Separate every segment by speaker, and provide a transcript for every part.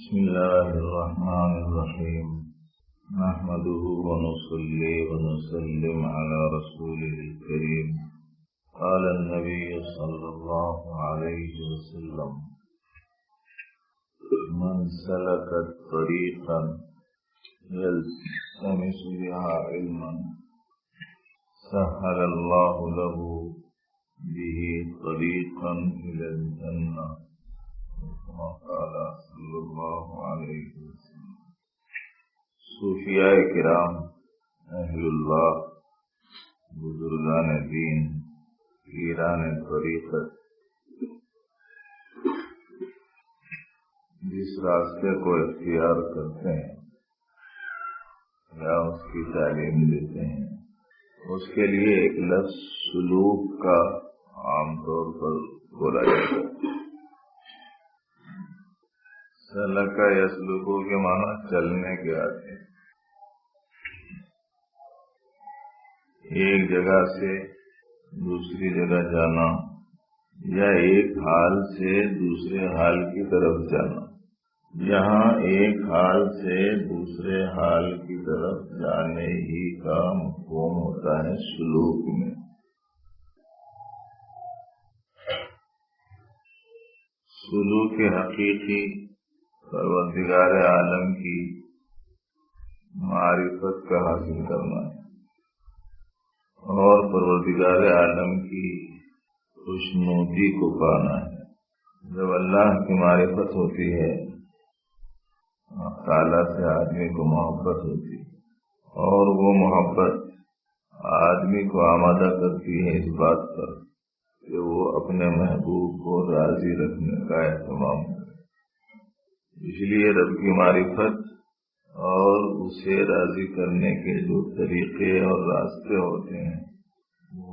Speaker 1: بسم الله الرحمن الرحيم نحمده ونصلي ونسلم على رسوله الكريم قال النبي صلى الله عليه وسلم من سلك طريقا يلتمس بها علما سهل الله له به طريقا إلى الجنة قال صلی اللہ علیہ وسلم۔ صوفیاء کرام، اہل اللہ، بزرگان دین، پیران طریقت جس راستے کو اختیار کرتے ہیں یا اس کی تعلیم دیتے ہیں، اس کے لیے ایک لفظ سلوک کا عام طور پر بولا جاتا ہے۔ سلکا یسلکو کے معنی چلنے کے آتے ہیں۔ ایک جگہ سے دوسری جگہ جانا یا ایک حال سے دوسرے حال کی طرف جانا، یہاں ایک حال سے دوسرے حال کی طرف جانے ہی کا مفہوم ہوتا ہے سلوک میں۔ سلوک حقیقی پروردگار عالم کی معرفت کا حاصل کرنا ہے اور پروردگار عالم کی خوشنودی کو پانا ہے۔ جب اللہ کی معرفت ہوتی ہے، تعالیٰ سے آدمی کو محبت ہوتی ہے اور وہ محبت آدمی کو آمادہ کرتی ہے اس بات پر کہ وہ اپنے محبوب کو راضی رکھنے کا اہتمام کرے۔ اس لیے رب کی معرفت اور اسے راضی کرنے کے جو طریقے اور راستے ہوتے ہیں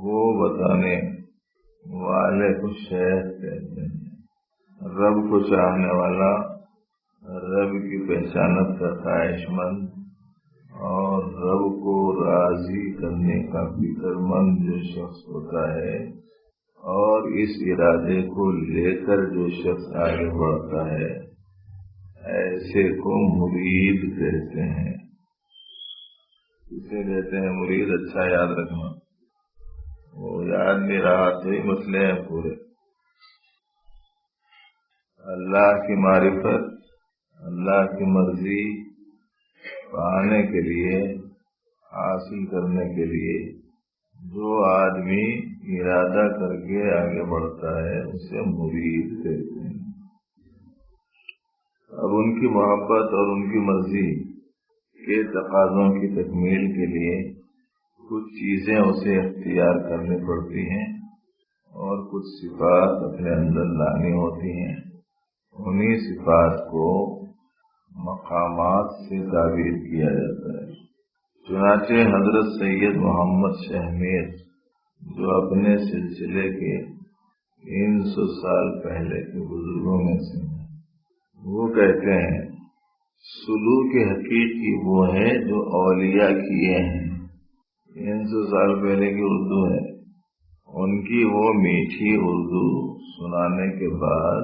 Speaker 1: وہ بتانے والے کو شیخ کہتے ہیں۔ رب کو چاہنے والا، رب کی پہچانت کا خواہش مند اور رب کو راضی کرنے کا فکر مند جو شخص ہوتا ہے اور اس ارادے کو لے کر جو شخص آگے بڑھتا ہے، ایسے کو مرید کہتے ہیں۔ اسے کہتے ہیں مرید۔ اچھا یاد رکھنا، وہ یاد نہیں رہا تو ہی مسئلے ہیں پورے۔ اللہ کی معرفت، اللہ کی مرضی پانے کے لیے، حاصل کرنے کے لیے جو آدمی ارادہ کر کے آگے بڑھتا ہے اسے مرید کہتے ہیں۔ اب ان کی محبت اور ان کی مرضی کے تقاضوں کی تکمیل کے لیے کچھ چیزیں اسے اختیار کرنی پڑتی ہیں اور کچھ صفات اپنے اندر لانی ہوتی ہیں۔ انہی صفات کو مقامات سے تعبیر کیا جاتا ہے۔ چنانچہ حضرت سید محمد شہمیر جو اپنے سلسلے کے 300 سال پہلے کے بزرگوں میں سے ہیں، وہ کہتے ہیں سلوک حقیقی وہ ہے جو اولیاء کیے ہیں۔ 300 سال پہلے کی اردو ہے، ان کی وہ میٹھی اردو سنانے کے بعد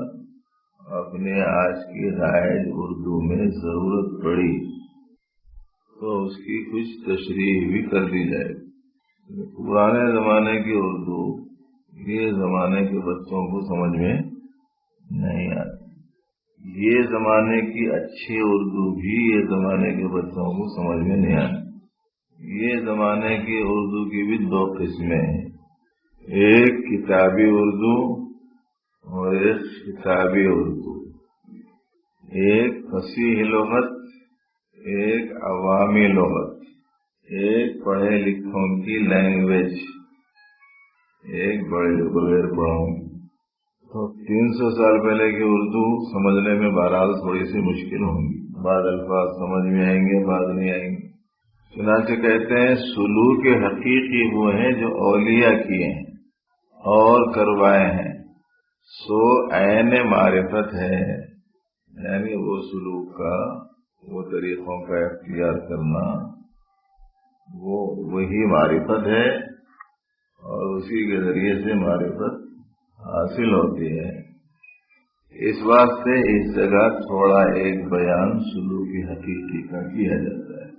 Speaker 1: اپنے آج کی رائج اردو میں ضرورت پڑی تو اس کی کچھ تشریح بھی کر دی جائے۔ پرانے زمانے کی اردو یہ زمانے کے بچوں کو سمجھ میں نہیں آتی، یہ زمانے کی اچھی اردو بھی یہ زمانے کے بچوں کو سمجھ میں نہیں آتی۔ یہ زمانے کی اردو کی بھی دو قسمیں ہیں، ایک کتابی اردو اور ایک خطابی اردو، ایک فصیح لغت، ایک عوامی لغت، ایک پڑھے لکھوں کی لینگویج، ایک بغیر پڑھوں کی۔ تو 300 سال پہلے کی اردو سمجھنے میں بہرحال تھوڑی سی مشکل ہوں گی، بعض الفاظ سمجھ میں آئیں گے، بعض نہیں آئیں گے۔ چنانچہ کہتے ہیں سلوک حقیقی وہ ہیں جو اولیاء کیے ہیں اور کروائے ہیں، سو عین معرفت ہے، یعنی وہ سلوک کا، وہ طریقوں کا اختیار کرنا، وہی معرفت ہے اور اسی کے ذریعے سے معرفت حاصل ہوتی ہے۔ اس واسطے اس جگہ تھوڑا ایک بیان سلوک حقیقی کا کیا جاتا ہے۔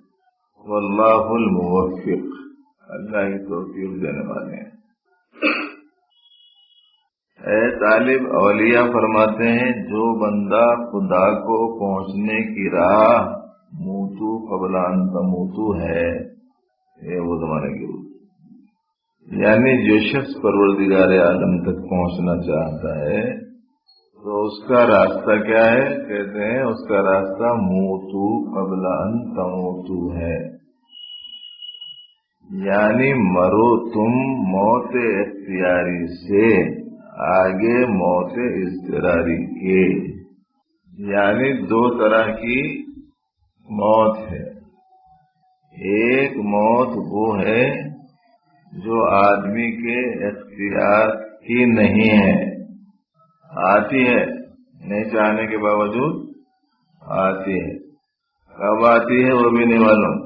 Speaker 1: واللہ الموفق، اللہ ہی توفیق دینے والے ہیں۔ اے طالب اولیاء فرماتے ہیں جو بندہ خدا کو پہنچنے کی راہ موتو قبل ان تموتو ہے، یہ وہ زمانے کی روح، یعنی جو شخص پروردگار عالم تک پہنچنا چاہتا ہے تو اس کا راستہ کیا ہے؟ کہتے ہیں اس کا راستہ موتو قبل ان تموتو ہے، یعنی مرو تم موت اختیاری سے آگے موت اضطراری کے، یعنی دو طرح کی موت ہے۔ ایک موت وہ ہے جو آدمی کے اختیار کی نہیں ہے، آتی ہے نہیں چاہنے کے باوجود آتی ہے، کب آتی ہے وہ بھی نہیں معلوم،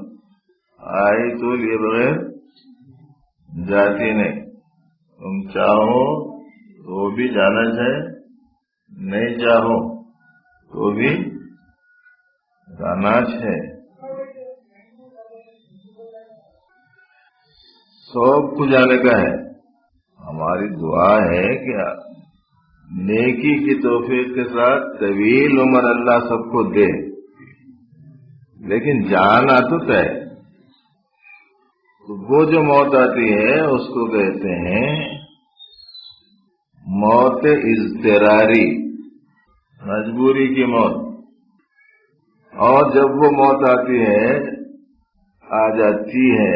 Speaker 1: آئی تو لیے بغیر جاتی نہیں، تم چاہو تو بھی جانا چاہے، نہیں چاہو تو بھی جانا ہے۔ سب کو جانے کا ہے۔ ہماری دعا ہے کہ نیکی کی توفیق کے ساتھ طویل عمر اللہ سب کو دے، لیکن جانا تو طے۔ وہ جو موت آتی ہے اس کو کہتے ہیں موت اضطراری، مجبوری کی موت۔ اور جب وہ موت آتی ہے، آ جاتی ہے،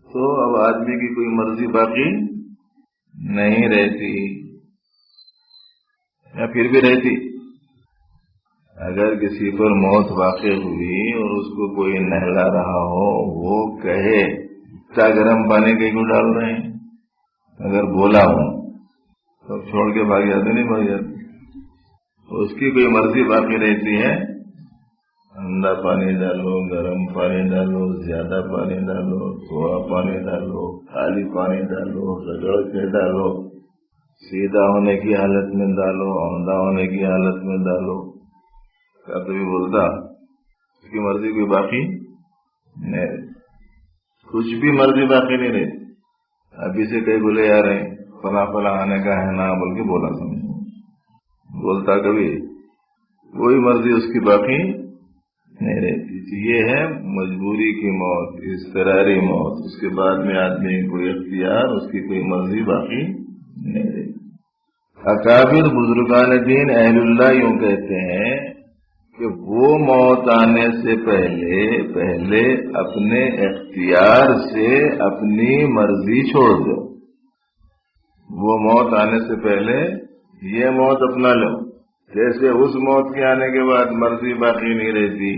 Speaker 1: تو اب آدمی کی کوئی مرضی باقی نہیں رہتی، یا پھر بھی رہتی۔ اگر کسی پر موت واقع ہوئی اور اس کو کوئی نہلا رہا ہو، وہ کہے اتنا گرم پانی کیوں ڈال رہے ہیں، اگر بولا ہوں سب چھوڑ کے بھاگ جاتے، نہیں بھاگ جاتے، اس کی کوئی مرضی باقی رہتی ہے، ٹھنڈا پانی ڈالو، گرم پانی ڈالو، زیادہ پانی ڈالو، تھوڑا پانی ڈالو، خالی پانی ڈالو، رگڑ کے ڈالو، سیدھا ہونے کی حالت میں ڈالو، عمدہ ہونے کی حالت میں ڈالو، کیا تبھی بولتا اس کی مرضی کوئی باقی نہیں رہتی، کچھ بھی مرضی باقی نہیں رہتی۔ ابھی سے کئی بولے آ رہے ہیں فلاں فلاں آنے کا ہے نا، بول کے بولا سمجھو، بولتا کبھی کوئی مرضی اس کی باقی نہیں رہتی۔ یہ ہے مجبوری کی موت، اضطراری موت، اس کے بعد میں آدمی کوئی اختیار، اس کی کوئی مرضی باقی نہیں رہتی۔ اکابر بزرگان دین اہل اللہ یوں کہتے ہیں کہ وہ موت آنے سے پہلے اپنے اختیار سے اپنی مرضی چھوڑ دو۔ وہ موت آنے سے پہلے یہ موت اپنا لو، جیسے اس موت کے آنے کے بعد مرضی باقی نہیں رہتی،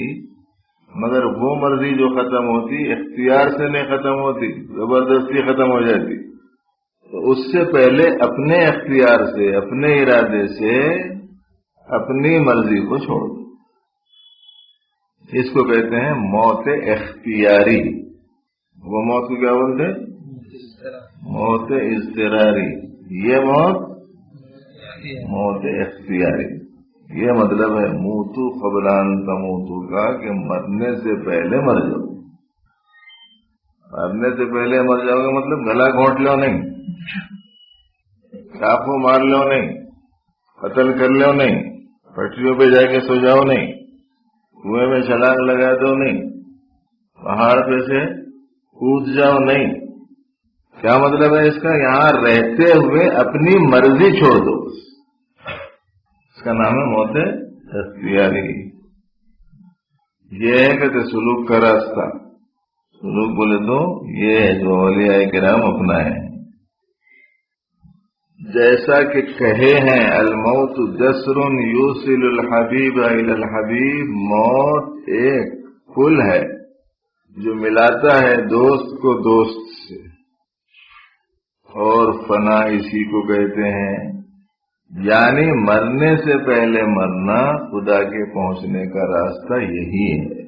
Speaker 1: مگر وہ مرضی جو ختم ہوتی اختیار سے نہیں ختم ہوتی، زبردستی ختم ہو جاتی، تو اس سے پہلے اپنے اختیار سے، اپنے ارادے سے اپنی مرضی کو چھوڑ دو۔ اس کو کہتے ہیں موت اختیاری۔ وہ موت کو کیا بولتے ہیں؟ موت اضطراری۔ یہ موت اختیاری۔ یہ مطلب ہے موتو قبل ان تموتو کا، کہ مرنے سے پہلے مر جاؤ۔ مرنے سے پہلے مر جاؤ گے مطلب گلا گھونٹ لو نہیں، چاقو مار لو نہیں، قتل کر لو نہیں، پٹریوں پہ جا کے سو جاؤ نہیں، کنویں میں چھلانگ لگا دو نہیں، پہاڑ پہ سے کود جاؤ نہیں۔ کیا مطلب ہے اس کا؟ یہاں رہتے ہوئے اپنی مرضی چھوڑ دو، اس کا نام ہے موت اختیاری۔ یہ ہے کہ سلوک کا راستہ، سلوک بولے تو یہ ہے جو اولیاء کرام اپنائے ہیں۔ جیسا کہ کہے ہیں الموت جسر یوصل الحبیب الی الحبیب، موت ایک پل ہے جو ملاتا ہے دوست کو دوست سے، اور فنا اسی کو کہتے ہیں، یعنی مرنے سے پہلے مرنا خدا کے پہنچنے کا راستہ یہی ہے۔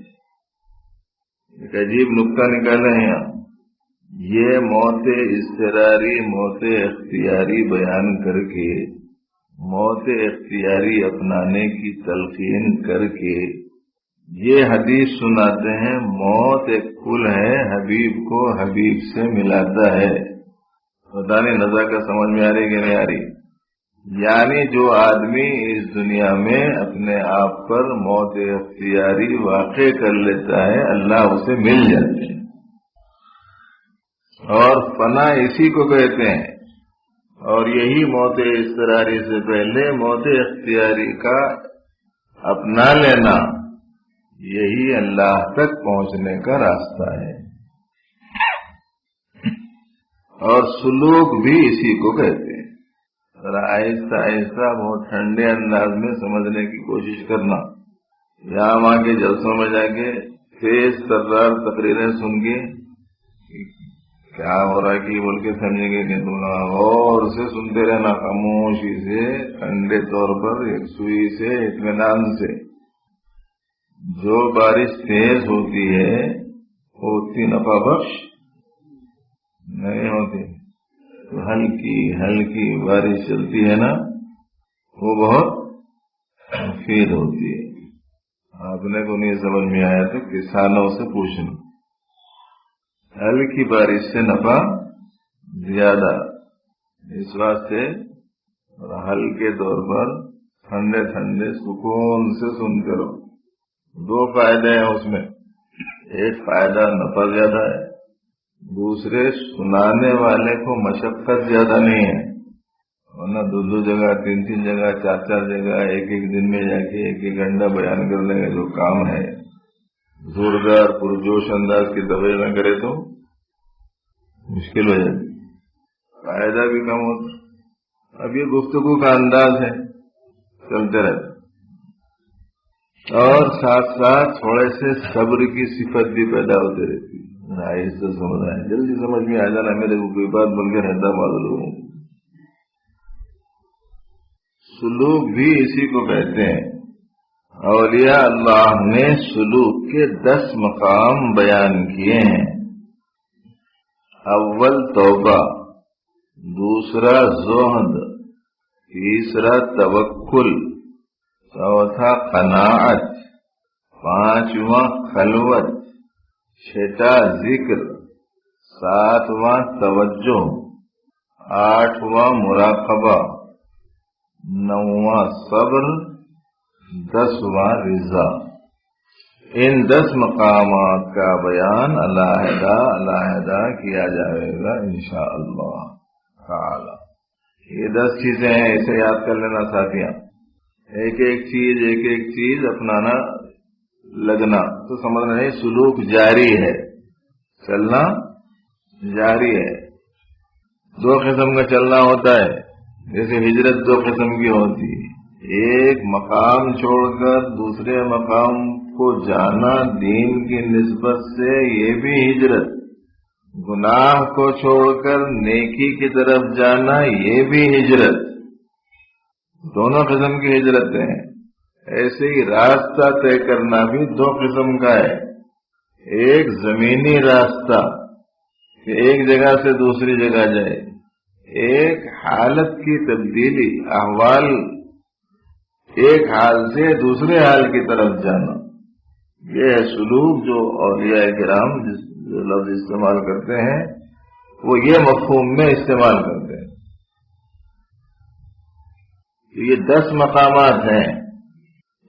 Speaker 1: ایک عجیب نکتہ نکالے ہیں یہ موت اضطراری، موت اختیاری بیان کر کے موت اختیاری اپنانے کی تلقین کر کے یہ حدیث سناتے ہیں، موت ایک پل ہے، حبیب کو حبیب سے ملاتا ہے۔ پتہ نہیں نزاکت سمجھ میں آ رہی کہ نہیں آ رہی؟ یعنی جو آدمی اس دنیا میں اپنے آپ پر موت اختیاری واقع کر لیتا ہے، اللہ اسے مل جاتے ہیں، اور فنا اسی کو کہتے ہیں۔ اور یہی موت اضطراری سے پہلے موت اختیاری کا اپنا لینا، یہی اللہ تک پہنچنے کا راستہ ہے۔ اور سلوک بھی اسی کو کہتے ہیں۔ ذرا آہستہ آہستہ بہت ٹھنڈے انداز میں سمجھنے کی کوشش کرنا۔ یہاں وہاں کے جلسوں میں جا کے تیز ترار تقریریں سن کے کیا ہو رہا ہے کہ بول کے سمجھیں گے کہ تم غور سے سنتے رہنا، خاموشی سے، ٹھنڈے طور پر، یکسوئی سے، اطمینان سے۔ جو بارش تیز ہوتی ہے وہ اتنی نفع بخش نہیں ہوتی، تو ہلکی ہلکی بارش چلتی ہے نا، وہ بہت مفید ہوتی ہے۔ آپ نے کو نہیں سمجھ میں آیا تو کسانوں سے پوچھنا، ہلکی بارش سے نفع زیادہ، اس واسطے ہلکے طور پر ٹھنڈے ٹھنڈے سکون سے سنتے رہو۔ دو فائدے ہیں اس میں، ایک فائدہ نفع زیادہ ہے، دوسرے سنانے والے کو مشقت زیادہ نہیں ہے، ورنہ دو جگہ، تین جگہ، چار جگہ ایک ایک دن میں جا کے ایک ایک گھنٹہ بیان کرنے کا جو کام ہے، زوردار پرجوش انداز کی تقریر نہ کرے تو مشکل ہو جاتی، فائدہ بھی کم ہوتا۔ اب یہ گفتگو کا انداز ہے، چلتے رہتے، اور ساتھ ساتھ تھوڑے سے صبر کی صفت بھی پیدا ہوتی رہتی ہے۔ آہستہ سمجھ آئے، جلدی سمجھ میں آ جانا، میرے کو کوئی بات بول کے رہتا معلوم۔ سلوک بھی اسی کو کہتے ہیں۔ اولیاء اللہ نے سلوک کے 10 مقام بیان کیے ہیں۔ اول توبہ، دوسرا زہد، تیسرا توکل، چوتھا قناعت، پانچواں خلوت، چھٹا ذکر، ساتواں توجہ، آٹھواں مراقبہ، نواں صبر، 10واں رضا۔ ان 10 مقامات کا بیان علیحدہ علیحدہ کیا جائے گا انشاءاللہ تعالی۔ یہ 10 چیزیں ہیں، اسے یاد کر لینا ساتھیاں۔ ایک ایک چیز اپنانا لگنا تو سمجھنا نہیں، سلوک جاری ہے، چلنا جاری ہے۔ 2 قسم کا چلنا ہوتا ہے، جیسے ہجرت 2 قسم کی ہوتی ہے، ایک مقام چھوڑ کر دوسرے مقام کو جانا دین کی نسبت سے، یہ بھی ہجرت، گناہ کو چھوڑ کر نیکی کی طرف جانا، یہ بھی ہجرت، دونوں قسم کی ہجرتیں ہیں۔ ایسے ہی راستہ طے کرنا بھی 2 قسم کا ہے، ایک زمینی راستہ کہ ایک جگہ سے دوسری جگہ جائے، ایک حالت کی تبدیلی، احوال، ایک حال سے دوسرے حال کی طرف جانا۔ یہ ہے سلوک جو اولیاء کرام جو لفظ استعمال کرتے ہیں، وہ یہ مفہوم میں استعمال کرتے ہیں۔ یہ 10 مقامات ہیں،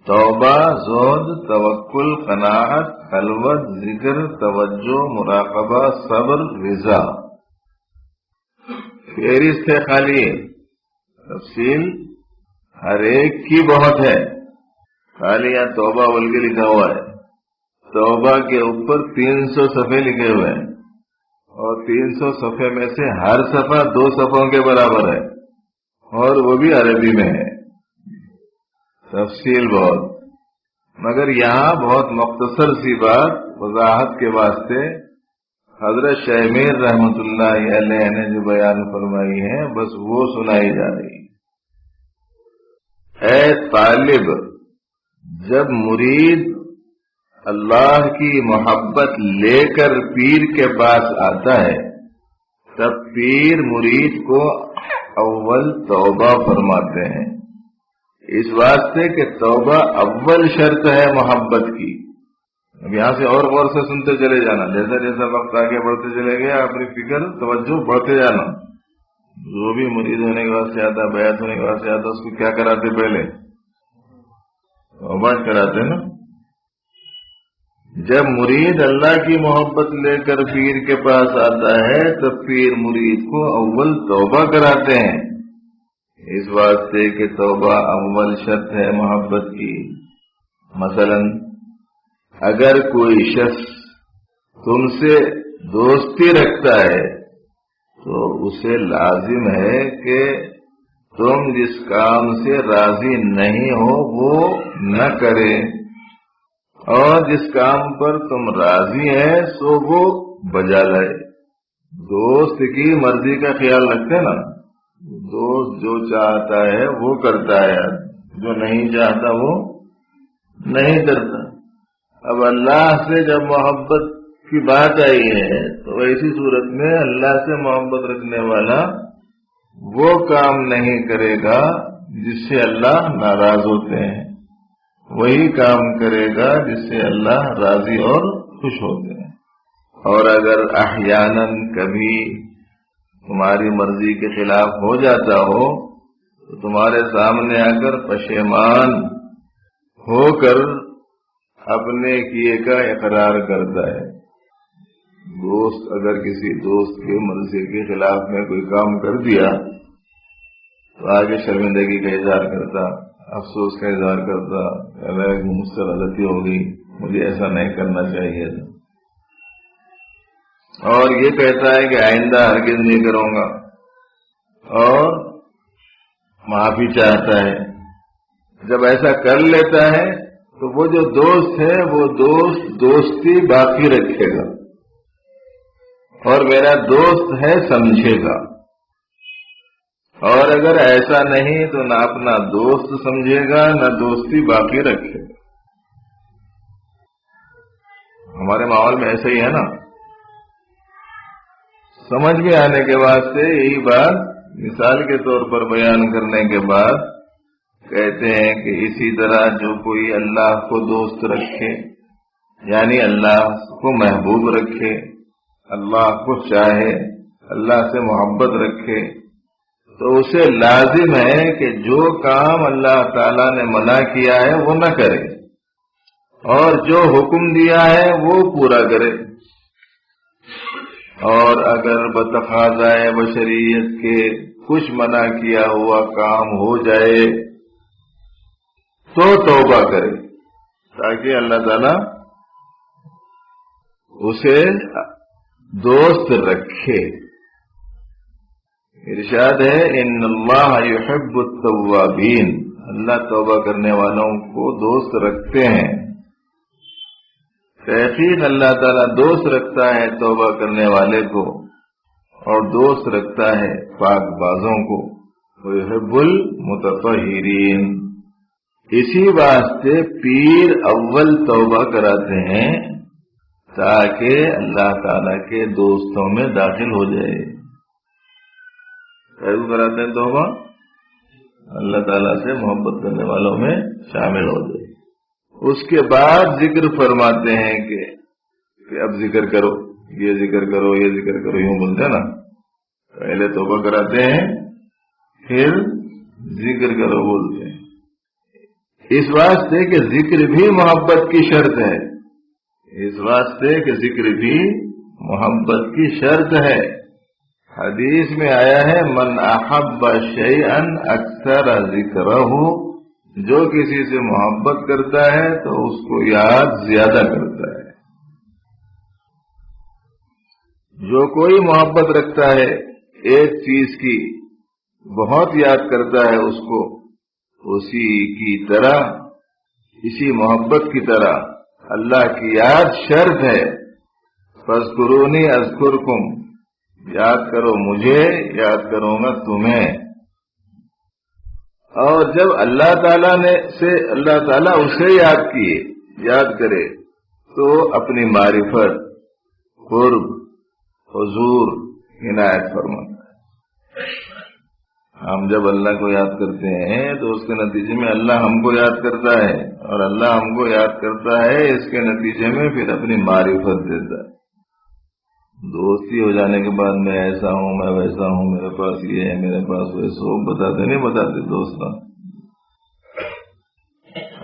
Speaker 1: توبہ، زہد، توکل، قناعت، خلوت، ذکر، توجہ، مراقبہ، صبر، رضا۔ فہرست ہے خالی ہے، تفصیل ہر ایک کی بہت ہے، خالی یہاں توبہ بول کے لکھا ہوا ہے، توبہ کے اوپر 300 صفحے لکھے ہوئے ہیں، اور 300 صفحے میں سے ہر صفحہ 2 صفحوں کے برابر ہے، اور وہ بھی عربی میں ہے، تفصیل بہت، مگر یہاں بہت مختصر سی بات وضاحت کے واسطے حضرت شیخ میر رحمۃ اللہ علیہ نے جو بیان فرمائی ہے، بس وہ سنائی جا رہی ہے۔ اے طالب، جب مرید اللہ کی محبت لے کر پیر کے پاس آتا ہے، تب پیر مرید کو اول توبہ فرماتے ہیں، اس واسطے کہ توبہ اول شرط ہے محبت کی. اب یہاں سے اور غور سے سنتے چلے جانا، جیسا جیسا وقت آگے بڑھتے چلے گئے اپنی فکر توجہ بڑھتے جانا. جو بھی مرید ہونے کے بعد سے آتا، بیعت ہونے کے بعد سے آتا، اس کو کیا کراتے؟ پہلے توبہ کراتے نا. جب مرید اللہ کی محبت لے کر پیر کے پاس آتا ہے تو پیر مرید کو اول توبہ کراتے ہیں، اس واسطے کہ توبہ اول شرط ہے محبت کی. مثلا اگر کوئی شخص تم سے دوستی رکھتا ہے تو اسے لازم ہے کہ تم جس کام سے راضی نہیں ہو وہ نہ کرے، اور جس کام پر تم راضی ہیں سو وہ بجا لائے. دوست کی مرضی کا خیال رکھتے نا، دوست جو چاہتا ہے وہ کرتا ہے، جو نہیں چاہتا وہ نہیں کرتا. اب اللہ سے جب محبت کی بات آئی ہے تو ایسی صورت میں اللہ سے محبت رکھنے والا وہ کام نہیں کرے گا جس سے اللہ ناراض ہوتے ہیں، وہی کام کرے گا جس سے اللہ راضی اور خوش ہوتے ہیں. اور اگر احیاناً کبھی تمہاری مرضی کے خلاف ہو جاتا ہو تو تمہارے سامنے آ کر پشیمان ہو کر اپنے کیے کا اقرار کرتا ہے. دوست اگر کسی دوست کے مرضی کے خلاف میں کوئی کام کر دیا تو آگے شرمندگی کا اظہار کرتا، افسوس کا اظہار کرتا، مجھ سے غلطی ہو گئی، مجھے ایسا نہیں کرنا چاہیے تھا، اور یہ کہتا ہے کہ آئندہ ہرگز نہیں کروں گا، اور معافی چاہتا ہے. جب ایسا کر لیتا ہے تو وہ جو دوست ہے وہ دوست دوستی باقی رکھے گا اور میرا دوست ہے سمجھے گا. اور اگر ایسا نہیں تو نہ اپنا دوست سمجھے گا نہ دوستی باقی رکھے گا. ہمارے ماحول میں ایسا ہی ہے نا. سمجھ میں آنے کے بعد سے یہی بات مثال کے طور پر بیان کرنے کے بعد کہتے ہیں کہ اسی طرح جو کوئی اللہ کو دوست رکھے، یعنی اللہ کو محبوب رکھے، اللہ کو چاہے، اللہ سے محبت رکھے، تو اسے لازم ہے کہ جو کام اللہ تعالیٰ نے منع کیا ہے وہ نہ کرے، اور جو حکم دیا ہے وہ پورا کرے. اور اگر بتقاضائے بشریت کے کچھ منع کیا ہوا کام ہو جائے تو توبہ کرے، تاکہ اللہ تعالیٰ اسے دوست رکھے. ارشاد ہے ان اللہ یحب التوابین، اللہ توبہ کرنے والوں کو دوست رکھتے ہیں. تحقیق اللہ تعالیٰ دوست رکھتا ہے توبہ کرنے والے کو اور دوست رکھتا ہے پاک بازوں کو. ویحب المتطہرین. اسی واسطے پیر اول توبہ کراتے ہیں تاکہ اللہ تعالیٰ کے دوستوں میں داخل ہو جائے. کیوں کراتے ہیں توبہ؟ اللہ تعالیٰ سے محبت کرنے والوں میں شامل ہو جائے. اس کے بعد ذکر فرماتے ہیں کہ اب ذکر کرو، یہ ذکر کرو، یہ ذکر کرو، یوں بولتے ہیں نا. پہلے توبہ کراتے ہیں پھر ذکر کرو بولتے ہیں. اس واسطے کہ ذکر بھی محبت کی شرط ہے، اس واسطے کہ ذکر بھی محبت کی شرط ہے. حدیث میں آیا ہے من احب شیئا اکثر ذکرہ، جو کسی سے محبت کرتا ہے تو اس کو یاد زیادہ کرتا ہے. جو کوئی محبت رکھتا ہے ایک چیز کی بہت یاد کرتا ہے اس کو، اسی کی طرح، اسی محبت کی طرح اللہ کی یاد شرط ہے. فاذکرونی اذکرکم، یاد کرو مجھے، یاد کروں گا تمہیں. اور جب اللہ تعالیٰ اسے یاد کرے تو اپنی معرفت، قرب، حضور عنایت فرماتا ہے. ہم جب اللہ کو یاد کرتے ہیں تو اس کے نتیجے میں اللہ ہم کو یاد کرتا ہے، اور اللہ ہم کو یاد کرتا ہے، اس کے نتیجے میں پھر اپنی معرفت دیتا ہے۔ دوستی ہو جانے کے بعد میں ایسا ہوں، میں ویسا ہوں، میرے پاس یہ ہے، میرے پاس ویسا ہو، بتاتے نہیں بتاتے دوستوں،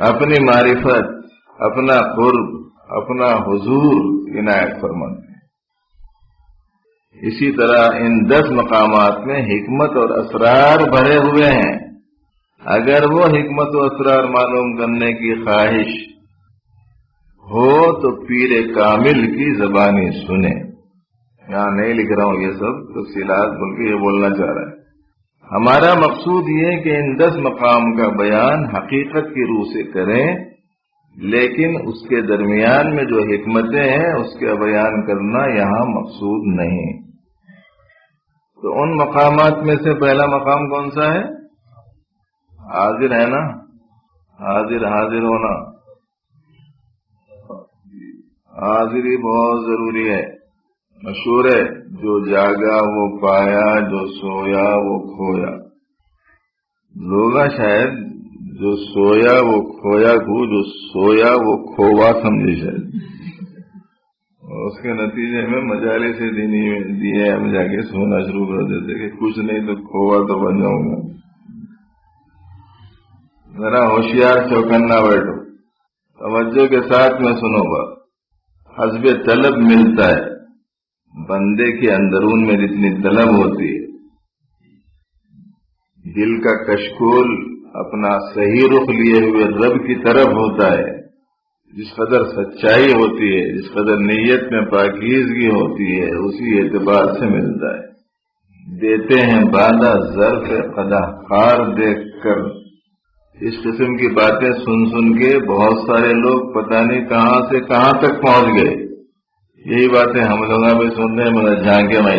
Speaker 1: اپنی معرفت، اپنا قرب، اپنا حضور عنایت فرماتے ہیں۔ اسی طرح ان 10 مقامات میں حکمت اور اسرار بھرے ہوئے ہیں۔ اگر وہ حکمت و اسرار معلوم کرنے کی خواہش ہو تو پیر کامل کی زبانی سنیں۔ یہاں نہیں لکھ رہا ہوں یہ سب تفصیلات، بلکہ یہ بولنا چاہ رہا ہے ہمارا مقصود یہ کہ ان 10 مقام کا بیان حقیقت کی روح سے کریں، لیکن اس کے درمیان میں جو حکمتیں ہیں اس کا بیان کرنا یہاں مقصود نہیں۔ تو ان مقامات میں سے پہلا مقام کون سا ہے؟ حاضر ہے نا، حاضر ہونا، حاضری بہت ضروری ہے۔ مشہور ہے، جو جاگا وہ پایا، جو سویا وہ کھویا۔ لوگ شاید جو سویا وہ کھویا کو، جو سویا وہ کھوا سمجھے شاید، اس کے نتیجے میں مجالس سے دیے ہم جا کے سونا شروع کر دیتے کہ کچھ نہیں تو کھوا تو بن جاؤں گا۔ ذرا ہوشیار چوکنا بیٹھو، توجہ کے ساتھ میں سنو بات۔ حسب طلب ملتا ہے، بندے کے اندرون میں جتنی طلب ہوتی ہے، دل کا کشکول اپنا صحیح رخ لیے ہوئے رب کی طرف ہوتا ہے، جس قدر سچائی ہوتی ہے، جس قدر نیت میں پاکیزگی ہوتی ہے، اسی اعتبار سے ملتا ہے۔ دیتے ہیں بادہ ظرف قدح خار دیکھ کر۔ اس قسم کی باتیں سن کے بہت سارے لوگ پتہ نہیں کہاں سے کہاں تک پہنچ گئے۔ یہی باتیں ہم لوگ بھی سنتے ہیں، مگر جھانکے میں۔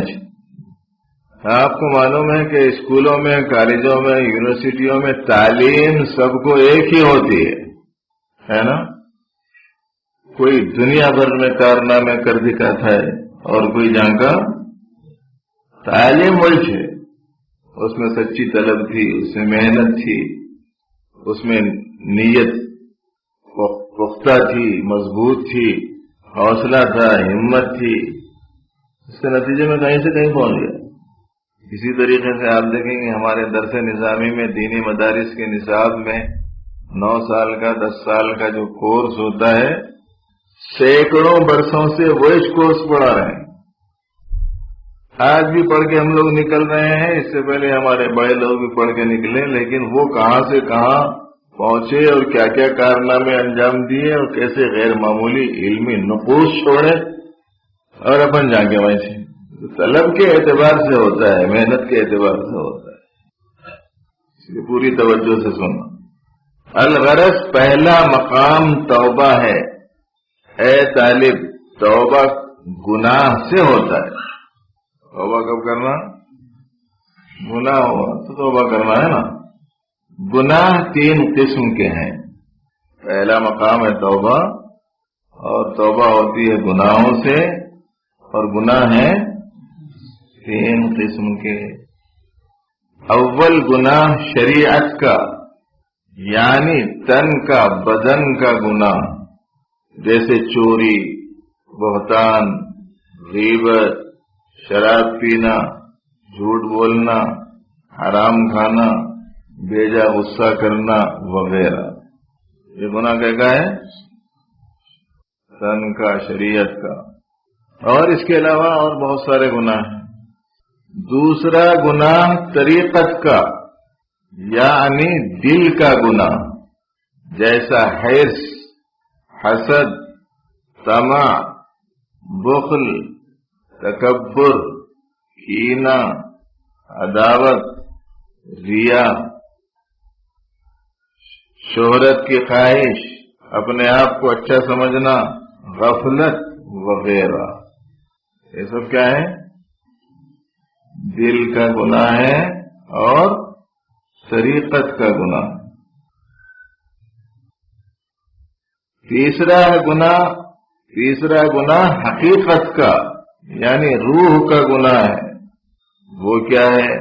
Speaker 1: آپ کو معلوم ہے کہ اسکولوں میں، کالجوں میں، یونیورسٹیوں میں تعلیم سب کو ایک ہی ہوتی ہے نا؟ کوئی دنیا بھر میں کارنامے کر دکھاتا ہے اور کوئی جھانکا۔ تعلیم وہی ہے، اس میں سچی طلب تھی، اس میں محنت تھی، اس میں نیت پختہ تھی، مضبوط تھی، حوصلہ تھا، ہمت تھی، اس کے نتیجے میں کہیں سے کہیں پہنچ گیا۔ اسی طریقے سے آپ دیکھیں گے ہمارے درس نظامی میں، دینی مدارس کے نصاب میں 9 سال کا 10 سال کا جو کورس ہوتا ہے، سینکڑوں برسوں سے وہی کورس پڑھا رہے ہیں۔ آج بھی پڑھ کے ہم لوگ نکل رہے ہیں، اس سے پہلے ہمارے بڑے لوگ بھی پڑھ کے نکلے، لیکن وہ کہاں سے کہاں پہنچے اور کیا کیا کارنامے انجام دیے اور کیسے غیر معمولی علمی نقوش چھوڑے، اور اپن جا کے وہیں سے طلب کے اعتبار سے ہوتا ہے، محنت کے اعتبار سے ہوتا ہے۔ اس لیے پوری توجہ سے سننا۔ الغرض پہلا مقام توبہ ہے۔ اے طالب، توبہ گناہ سے ہوتا ہے۔ توبہ کب کرنا؟ گناہ ہوا تو توبہ کرنا ہے نا۔ گناہ 3 قسم کے ہیں۔ پہلا مقام ہے توبہ، اور توبہ ہوتی ہے گناہوں سے، اور گناہ ہیں 3 قسم کے۔ اول گناہ شریعت کا، یعنی تن کا، بدن کا گناہ، جیسے چوری، بہتان، غیبت، شراب پینا، جھوٹ بولنا، حرام کھانا، بیجا غصہ کرنا وغیرہ۔ یہ گناہ کیا ہے؟ تن کا، شریعت کا، اور اس کے علاوہ اور بہت سارے گناہ ہیں۔ دوسرا گناہ طریقت کا، یعنی دل کا گناہ، جیسا حرص، حسد، طمع، بخل، تکبر، کینہ، عداوت، ریا، شہرت کی خواہش، اپنے آپ کو اچھا سمجھنا، غفلت وغیرہ۔ یہ سب کیا ہے؟ دل کا گناہ ہے اور طریقت کا گناہ۔ تیسرا گناہ حقیقت کا، یعنی روح کا گناہ ہے۔ وہ کیا ہے؟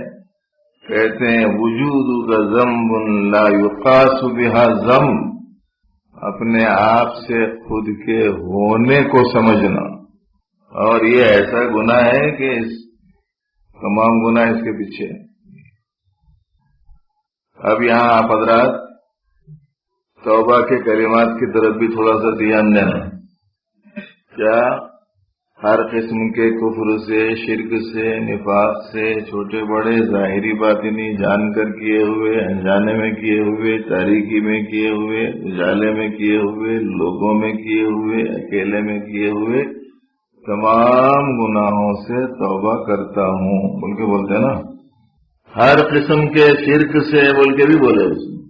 Speaker 1: کہتے ہیں وجود کا ذنب لا یقاس بہا ذنب، اپنے آپ سے خود کے ہونے کو سمجھنا، اور یہ ایسا گناہ ہے کہ تمام گناہ اس کے پیچھے ہیں۔ اب یہاں آپ حضرات توبہ کے کلمات کی طرف بھی تھوڑا سا دھیان دینا۔ کیا ہر قسم کے کفر سے، شرک سے، نفاق سے، چھوٹے بڑے ظاہری باطنی، جان کر کیے ہوئے، انجانے میں کیے ہوئے، تاریکی میں کیے ہوئے، اجالے میں کیے ہوئے، لوگوں میں کیے ہوئے، اکیلے میں کیے ہوئے تمام گناہوں سے توبہ کرتا ہوں بول کے بولتے ہیں نا؟ ہر قسم کے شرک سے بول کے بھی بولے اس میں۔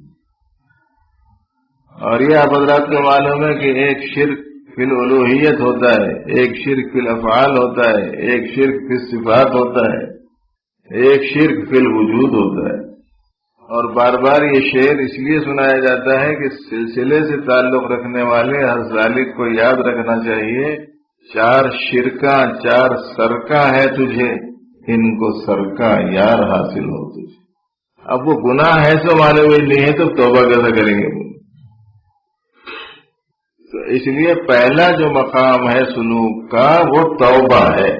Speaker 1: اور یہ آپ حضرات کو معلوم ہے کہ ایک شرک فی الالوہیت ہوتا ہے، ایک شرک فی الافعال ہوتا ہے، ایک شرک فی الصفات ہوتا ہے، ایک شرک فی الوجود ہوتا ہے۔ اور بار بار یہ شعر اس لیے سنایا جاتا ہے کہ سلسلے سے تعلق رکھنے والے ہر ذالک کو یاد رکھنا چاہیے، 4 شرکاں 4 سرکاں ہے تجھے، ان کو سرکا یار حاصل ہو تجھے۔ اب وہ گناہ ہے تو مانے ہوئے نہیں ہے تو توبہ کیسے کریں گے؟ تو اس لیے پہلا جو مقام ہے سلوک کا وہ توبہ ہے۔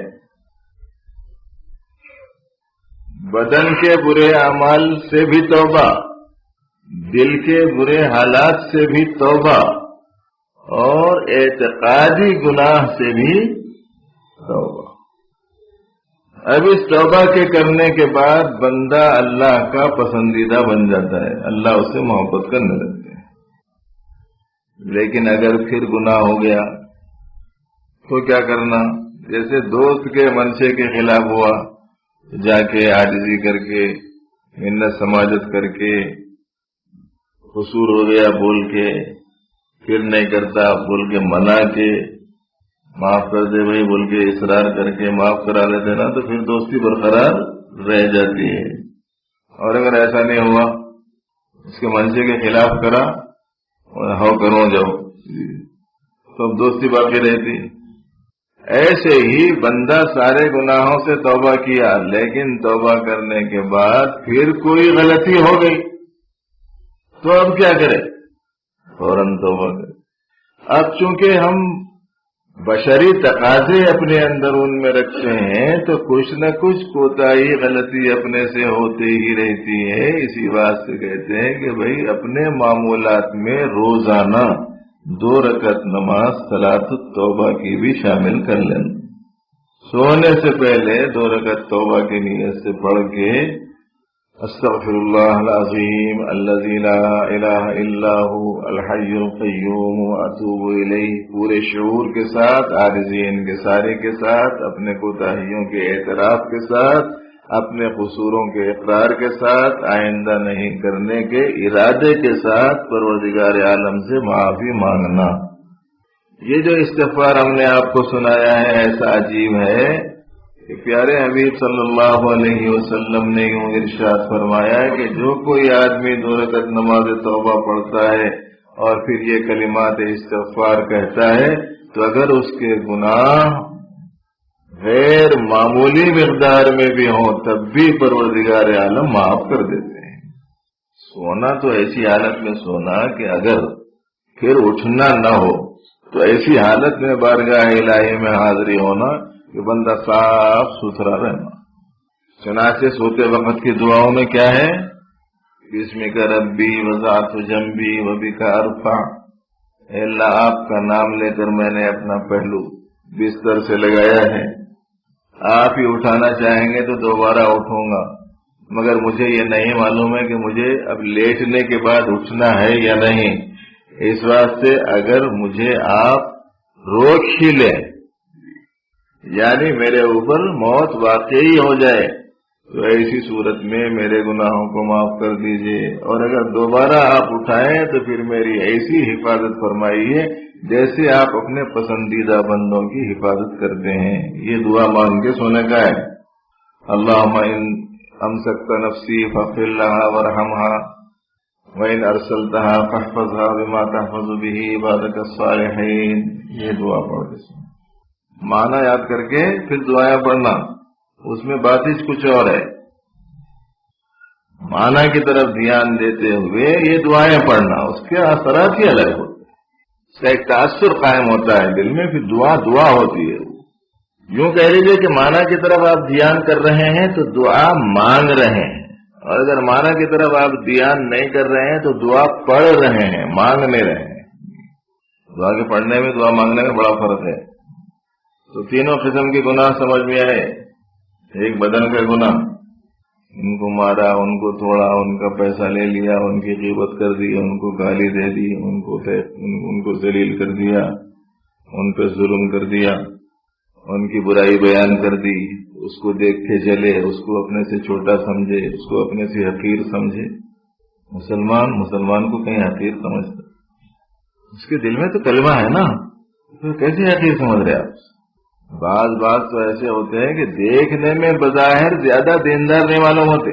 Speaker 1: بدن کے برے اعمال سے بھی توبہ، دل کے برے حالات سے بھی توبہ، اور اعتقادی گناہ سے بھی توبہ۔ اب اس توبہ کے کرنے کے بعد بندہ اللہ کا پسندیدہ بن جاتا ہے، اللہ اس سے محبت کرنے لگتا ہے۔ لیکن اگر پھر گناہ ہو گیا تو کیا کرنا؟ جیسے دوست کے منشے کے خلاف ہوا، جا کے عاجزی کر کے، منت سماجت کر کے، قصور ہو گیا بول کے، پھر نہیں کرتا بول کے منا کے، معاف کر دے بھائی بول کے اصرار کر کے معاف کرا لیتے نا، تو پھر دوستی برقرار رہ جاتی ہے۔ اور اگر ایسا نہیں ہوا، اس کے منشے کے خلاف کرا، ہو کرو جاؤ، تو دوستی باقی رہتی۔ ایسے ہی بندہ سارے گناہوں سے توبہ کیا، لیکن توبہ کرنے کے بعد پھر کوئی غلطی ہو گئی تو اب کیا کرے؟ فوراً توبہ کرے۔ اب چونکہ ہم بشری تقاضے اپنے اندر ان میں رکھتے ہیں تو کچھ نہ کچھ کوتاہی غلطی اپنے سے ہوتی ہی رہتی ہے۔ اسی بات سے کہتے ہیں کہ بھئی اپنے معمولات میں روزانہ 2 رکعت نماز صلاۃ التوبہ کی بھی شامل کر لیں۔ سونے سے پہلے 2 رکعت توبہ کی نیت سے پڑھ کے استغفر اللہ العظیم الذی لا الہ الا هو الحی القیوم واتوب الیہ، پورے شعور کے ساتھ، عاجزین کے سارے کے ساتھ، اپنے کوتاہیوں کے اعتراف کے ساتھ، اپنے قصوروں کے اقرار کے ساتھ، آئندہ نہیں کرنے کے ارادے کے ساتھ پروردگار عالم سے معافی مانگنا۔ یہ جو استغفار ہم نے آپ کو سنایا ہے ایسا عجیب ہے کہ پیارے حبیب صلی اللہ علیہ وسلم نے یوں ارشاد فرمایا کہ جو کوئی آدمی 2 رکعت نماز توبہ پڑھتا ہے اور پھر یہ کلمات استغفار کہتا ہے تو اگر اس کے گناہ غیر معمولی مقدار میں بھی ہوں تب بھی پروردگار عالم معاف کر دیتے ہیں۔ سونا تو ایسی حالت میں سونا کہ اگر پھر اٹھنا نہ ہو تو ایسی حالت میں بارگاہ الہی میں حاضری ہونا کہ بندہ صاف ستھرا رہنا۔ چنانچہ سوتے وقت کی دعاؤں میں کیا ہے؟ بسمک ربی وضعت جنبی وبک ارفع، اے اللہ آپ کا نام لے کر میں نے اپنا پہلو بستر سے لگایا ہے، آپ ہی اٹھانا چاہیں گے تو دوبارہ اٹھوں گا، مگر مجھے یہ نہیں معلوم ہے کہ مجھے اب لیٹنے کے بعد اٹھنا ہے یا نہیں، اس واسطے اگر مجھے آپ روک ہی لیں، یعنی میرے اوپر موت واقعی ہو جائے تو ایسی صورت میں میرے گناہوں کو معاف کر دیجئے، اور اگر دوبارہ آپ اٹھائیں تو پھر میری ایسی حفاظت فرمائیے جیسے آپ اپنے پسندیدہ بندوں کی حفاظت کرتے ہیں۔ یہ دعا مانگ کے سونے کا ہے۔ اللہم ان امسکت نفسی فاغفر لہا وارحمہا وَإِنْ أَرْسَلْتَهَا فَاحْفَظْهَا بِمَا تَحْفَظُ بِهِ عِبَادَكَ الصَّالِحِينَ۔ یہ دعا پڑھ کے معنی یاد کر کے پھر دعائیں پڑھنا، اس میں بات کچھ اور ہے۔ معنی کی طرف دھیان دیتے ہوئے یہ دعائیں پڑھنا، اس کے اثرات ہی الگ ہوتے ہیں، اس کا ایک تاثر قائم ہوتا ہے دل میں، پھر دعا ہوتی ہے۔ یوں کہہ لیجیے کہ معنی کی طرف آپ دھیان کر رہے ہیں تو دعا مانگ رہے ہیں، اور اگر معنی کی طرف آپ دھیان نہیں کر رہے ہیں تو دعا پڑھ رہے ہیں، مانگ نہیں رہے ہیں۔ دعا کے پڑھنے میں دعا مانگنے میں بڑا فرق ہے۔ تو تینوں قسم کے گناہ سمجھ میں آئے۔ ایک بدن کا گناہ، ان کو مارا، ان کو توڑا، ان کا پیسہ لے لیا، ان کی غیبت کر دی، ان کو گالی دے دی، ان کو ذلیل کر دیا، ان پہ ظلم کر دیا، ان کی برائی بیان کر دی، اس کو دیکھ کے جلے، اس کو اپنے سے چھوٹا سمجھے، اس کو اپنے سے حقیر سمجھے۔ مسلمان کو کہیں حقیر سمجھتا؟ اس کے دل میں تو کلمہ ہے نا، تو کیسے حقیر سمجھ رہے آپ؟ بعض تو ایسے ہوتے ہیں کہ دیکھنے میں بظاہر زیادہ دیندار نہیں معلوم ہوتے،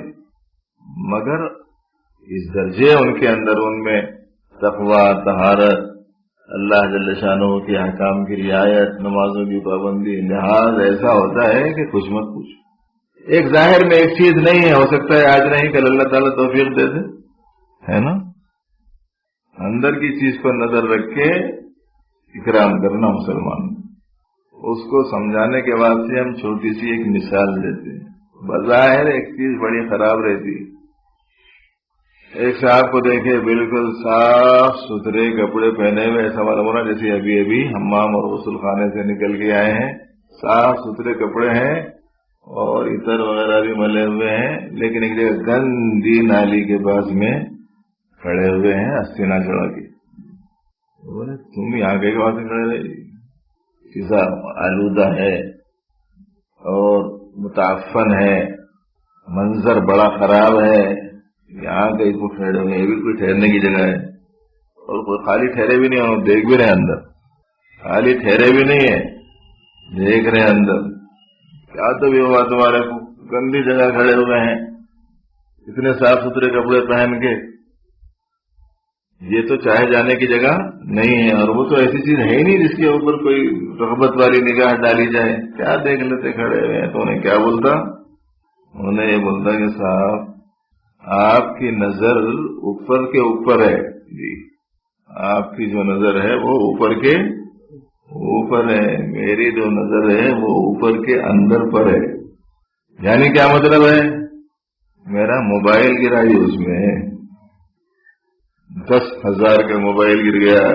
Speaker 1: مگر اس درجے ان کے اندر، ان میں تقویٰ، طہارت، اللہ جل شانہ کے احکام کی رعایت، نمازوں کی پابندی، لحاظ ایسا ہوتا ہے کہ کچھ مت پوچھ۔ ایک ظاہر میں ایک چیز نہیں ہے، ہو سکتا ہے آج نہیں کل اللہ تعالیٰ توفیق دے دے، ہے نا؟ اندر کی چیز پر نظر رکھ کے اکرام کرنا مسلمان۔ اس کو سمجھانے کے واسطے ہم چھوٹی سی ایک مثال دیتے ہیں۔ بظاہر ایک چیز بڑی خراب رہتی، ایک صاحب کو دیکھے بالکل صاف ستھرے کپڑے پہنے ہوئے، ایسا معلوم ہونا جیسے ابھی حمام اور غسل خانے سے نکل کے آئے ہیں، صاف ستھرے کپڑے ہیں اور عطر وغیرہ بھی ملے ہوئے ہیں، لیکن ایک جگہ گندی نالی کے پاس میں کھڑے ہوئے ہیں استینا چڑھا کے۔ بولے تم یہاں کے وہاں سے کھڑے رہے، کسا آلودہ ہے اور متعفن ہے، منظر بڑا خراب ہے، یہاں کہیں کو ٹھہرے ہوئے، یہ بھی کوئی ٹھہرنے کی جگہ ہے، اور کوئی خالی ٹھہرے بھی نہیں، اور دیکھ بھی رہے اندر، خالی ٹھہرے بھی نہیں ہے، دیکھ رہے اندر، کیا تو بھی ہوا تمہارے کو، گندی جگہ کھڑے ہوئے ہیں اتنے صاف ستھرے کپڑے پہن کے، یہ تو چاہے جانے کی جگہ نہیں ہے، اور وہ تو ایسی چیز ہے ہی نہیں جس کے اوپر کوئی رغبت والی نگاہ ڈالی جائے، کیا دیکھ لیتے کھڑے ہوئے ہیں؟ تو انہیں کیا بولتا؟ انہیں یہ بولتا کہ صاحب آپ کی نظر اوپر کے اوپر ہے، جی آپ کی جو نظر ہے وہ اوپر کے اوپر ہے، میری جو نظر ہے وہ اوپر کے اندر پر ہے۔ یعنی کیا مطلب ہے؟ میرا موبائل گرا ہی اس میں 10,000 کا موبائل گر گیا،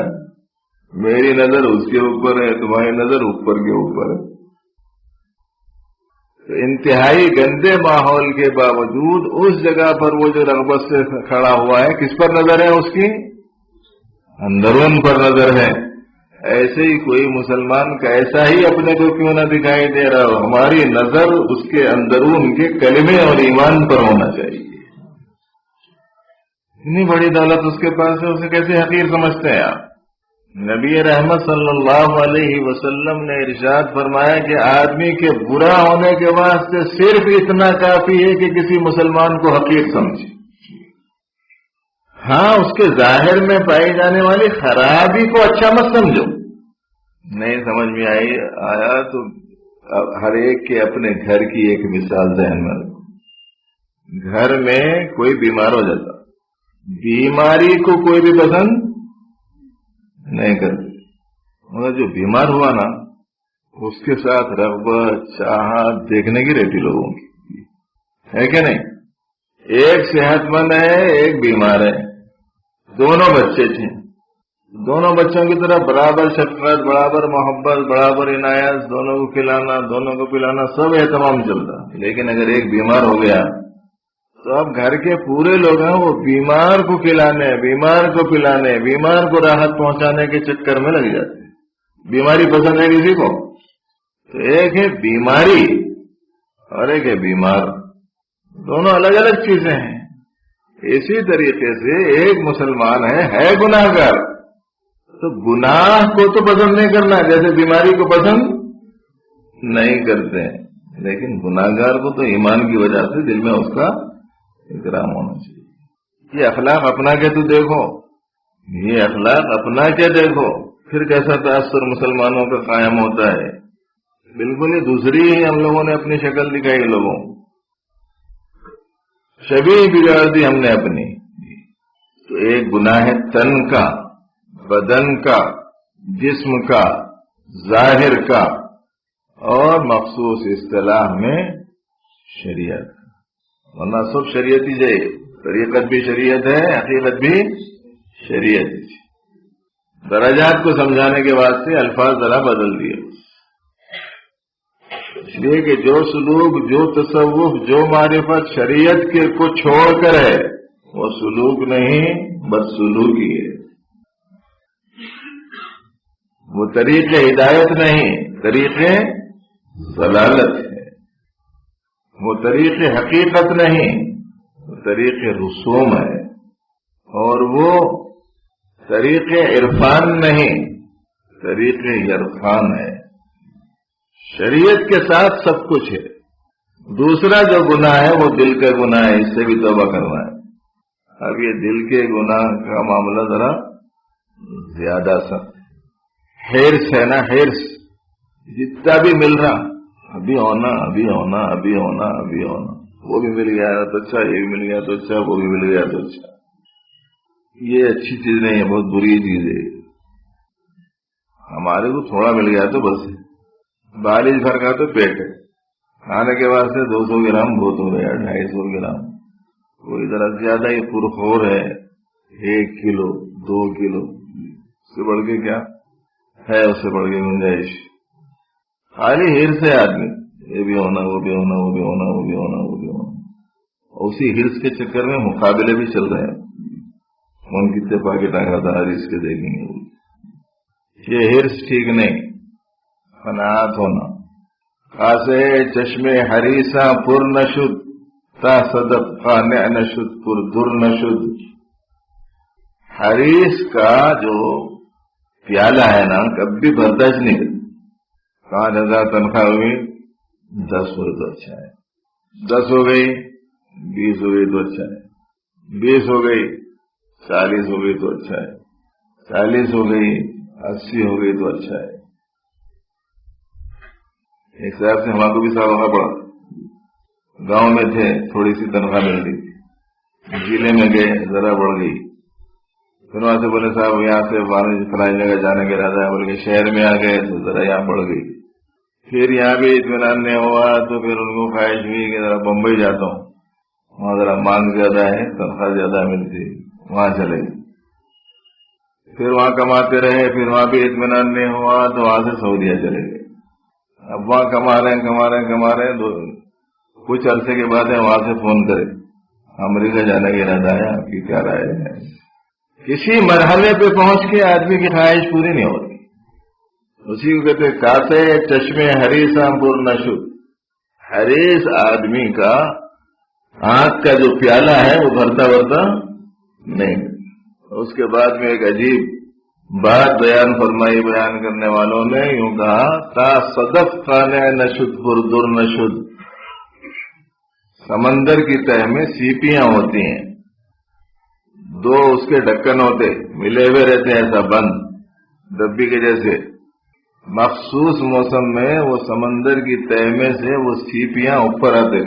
Speaker 1: میری نظر اس کے اوپر ہے، تمہاری نظر اوپر کے اوپر ہے۔ تو انتہائی گندے ماحول کے باوجود اس جگہ پر وہ جو رغبت سے کھڑا ہوا ہے، کس پر نظر ہے؟ اس کی اندرون پر نظر ہے۔ ایسے ہی کوئی مسلمان کا ایسا ہی اپنے کو کیوں نہ دکھائی دے رہا ہو، ہماری نظر اس کے اندرون کے کلمے اور ایمان پر ہونا چاہیے۔ اتنی بڑی دولت اس کے پاس ہے، اسے کیسے حقیر سمجھتے ہیں آپ؟ نبی رحمت صلی اللہ علیہ وسلم نے ارشاد فرمایا کہ آدمی کے برا ہونے کے واسطے صرف اتنا کافی ہے کہ کسی مسلمان کو حقیر سمجھے۔ ہاں اس کے ظاہر میں پائی جانے والی خرابی کو اچھا مت سمجھو۔ نہیں سمجھ میں آیا تو ہر ایک کے اپنے گھر کی ایک مثال ذہن میں رکھو۔ گھر میں کوئی بیمار ہو جاتا، بیماری کو کوئی بھی پسند نہیں کرتی، مگر جو بیمار ہوا نا اس کے ساتھ رغبت چاہت دیکھنے کی رہتی لوگوں کی، ہے کہ نہیں؟ ایک صحت مند ہے، ایک بیمار ہے، دونوں بچے تھے، دونوں بچوں کی طرف برابر شفقت، برابر محبت، برابر عنایت، دونوں کو کھلانا، دونوں کو پلانا، سب اہتمام چلتا۔ لیکن اگر ایک بیمار ہو گیا تو اب گھر کے پورے لوگ ہیں وہ بیمار کو کھلانے، بیمار کو پلانے، بیمار کو راحت پہنچانے کے چکر میں لگ جاتے ہیں۔ بیماری پسند ہے کسی کو؟ تو ایک ہے بیماری اور ایک ہے بیمار، دونوں الگ الگ چیزیں ہیں۔ اسی طریقے سے ایک مسلمان ہے گناہ گار، تو گناہ کو تو پسند نہیں کرنا جیسے بیماری کو پسند نہیں کرتے، لیکن گناہ گار کو تو ایمان کی وجہ سے دل میں اس کا اکرام ہونا چاہیے۔ یہ اخلاق اپنا کے تو دیکھو، یہ اخلاق اپنا کے دیکھو، پھر کیسا تاثر مسلمانوں کا قائم ہوتا ہے۔ بالکل ہی دوسری ہی ہم لوگوں نے اپنی شکل دکھائی لوگوں۔ شبیہ بگاڑ دی ہم نے اپنی. تو ایک گناہ ہے تن کا، بدن کا، جسم کا، ظاہر کا، اور مخصوص اصطلاح میں شریعت. ورنہ سب شریعت ہی جائے، طریقت بھی شریعت ہے، حقیقت بھی شریعت. درجات کو سمجھانے کے واسطے الفاظ ذرا بدل دیے، اس لیے کہ جو سلوک، جو تصوف، جو معرفت شریعت کے کو چھوڑ کر ہے وہ سلوک نہیں، بدسلوکی ہے. وہ طریق ہدایت نہیں، طریق ضلالت ہے. وہ طریق حقیقت نہیں، وہ طریق رسوم ہے. اور وہ طریق عرفان نہیں، طریق عرفان ہے. شریعت کے ساتھ سب کچھ ہے. دوسرا جو گناہ ہے وہ دل کا گناہ ہے، اس سے بھی توبہ کرنا ہے. اب یہ دل کے گناہ کا معاملہ ذرا زیادہ سخت. ہرس ہے نا، ہرس، جتنا بھی مل رہا ابھی ہونا، ابھی ہونا، ابھی ہونا، ابھی ہونا. وہ بھی مل گیا تو اچھا، یہ بھی مل گیا تو اچھا، وہ بھی مل گیا تو اچھا. یہ اچھی چیز نہیں ہے، بہت بری چیز ہے. ہمارے کو تھوڑا مل گیا تو بس، 42 بھر کا تو پیٹ ہے. کھانے کے بعد سے 200 گرام بہت ہو گیا، 250 گرام. کوئی ذرا زیادہ ہی پرخور ہے، 1 کلو 2 کلو، اس سے بڑھ کے کیا ہے، اس سے بڑھ کے گنجائش. خالی ہرس ہے آدمی، یہ بھی ہونا، وہ بھی ہونا، وہ بھی ہونا، وہ بھی ہونا، وہ بھی ہونا. اور اسی ہرس کے چکر میں مقابلے بھی چل رہے ہیں. کون کتنے پاکٹ آگاتا ہرس کے دیکھیں گے. یہ ہرس ٹھیک نہیں. قناعت ہونا. خاصے چشمے حریصاں پر نشد، تا صدف خانع نشد پر در نشد. حریص کا جو پیالہ ہے نا کبھی برداشت نہیں کرتی. 5,000 تنخواہ ہوئی، 10 ہوئی تو اچھا ہے. 10 ہو گئی، 20 ہو گئی تو اچھا ہے. 20 ہو گئی، 40 ہو گئی تو اچھا ہے. 40 ہو گئی، 80 ہو گئی تو اچھا ہے. ایک صاحب سے ہمارا کو بھی صاحب ہونا پڑا. گاؤں میں تھے، تھوڑی سی تنخواہ مل رہی تھی. ضلع میں گئے، ذرا بڑھ گئی. پھر وہاں سے بولے صاحب یہاں سے فلائی جگہ جانے کا ارادہ ہے، بول کے شہر میں آ گئے تو ذرا یہاں بڑھ گئی. پھر یہاں بھی اطمینان نہیں ہوا تو پھر ان کو خواہش ہوئی کہ ذرا بمبئی جاتا ہوں، وہاں ذرا مانگ زیادہ ہے، تنخواہ زیادہ ملتی، وہاں چلے گئے. پھر وہاں کماتے رہے، پھر وہاں بھی اطمینان نہیں ہوا تو وہاں سے سعودیہ چلے گئے. اب وہاں کما رہے ہیں کچھ عرصے کے بعد وہاں سے فون کرے امریکہ جانے کا ارادہ ہے، آپ کی کیا رائے ہے. کسی مرحلے پہ پہنچ کے آدمی کی خواہش پوری نہیں ہوتی. اسی کو کہتے کاتے چشمے حریصاں پر نشد. حریص آدمی کا آنکھ کا جو پیالہ ہے وہ بھرتا نہیں. اس کے بعد میں ایک عجیب بات بیان فرمائی. بیان کرنے والوں نے یوں کہا، تا صدف خانع نشد پر در نشد. سمندر کی تہ میں سیپیاں ہوتی ہیں، 2 اس کے ڈھکن ہوتے، ملے ہوئے رہتے ہیں ایسا بند ڈبی کے جیسے. مخصوص موسم میں وہ سمندر کی تہ میں سے وہ سیپیاں اوپر آتے.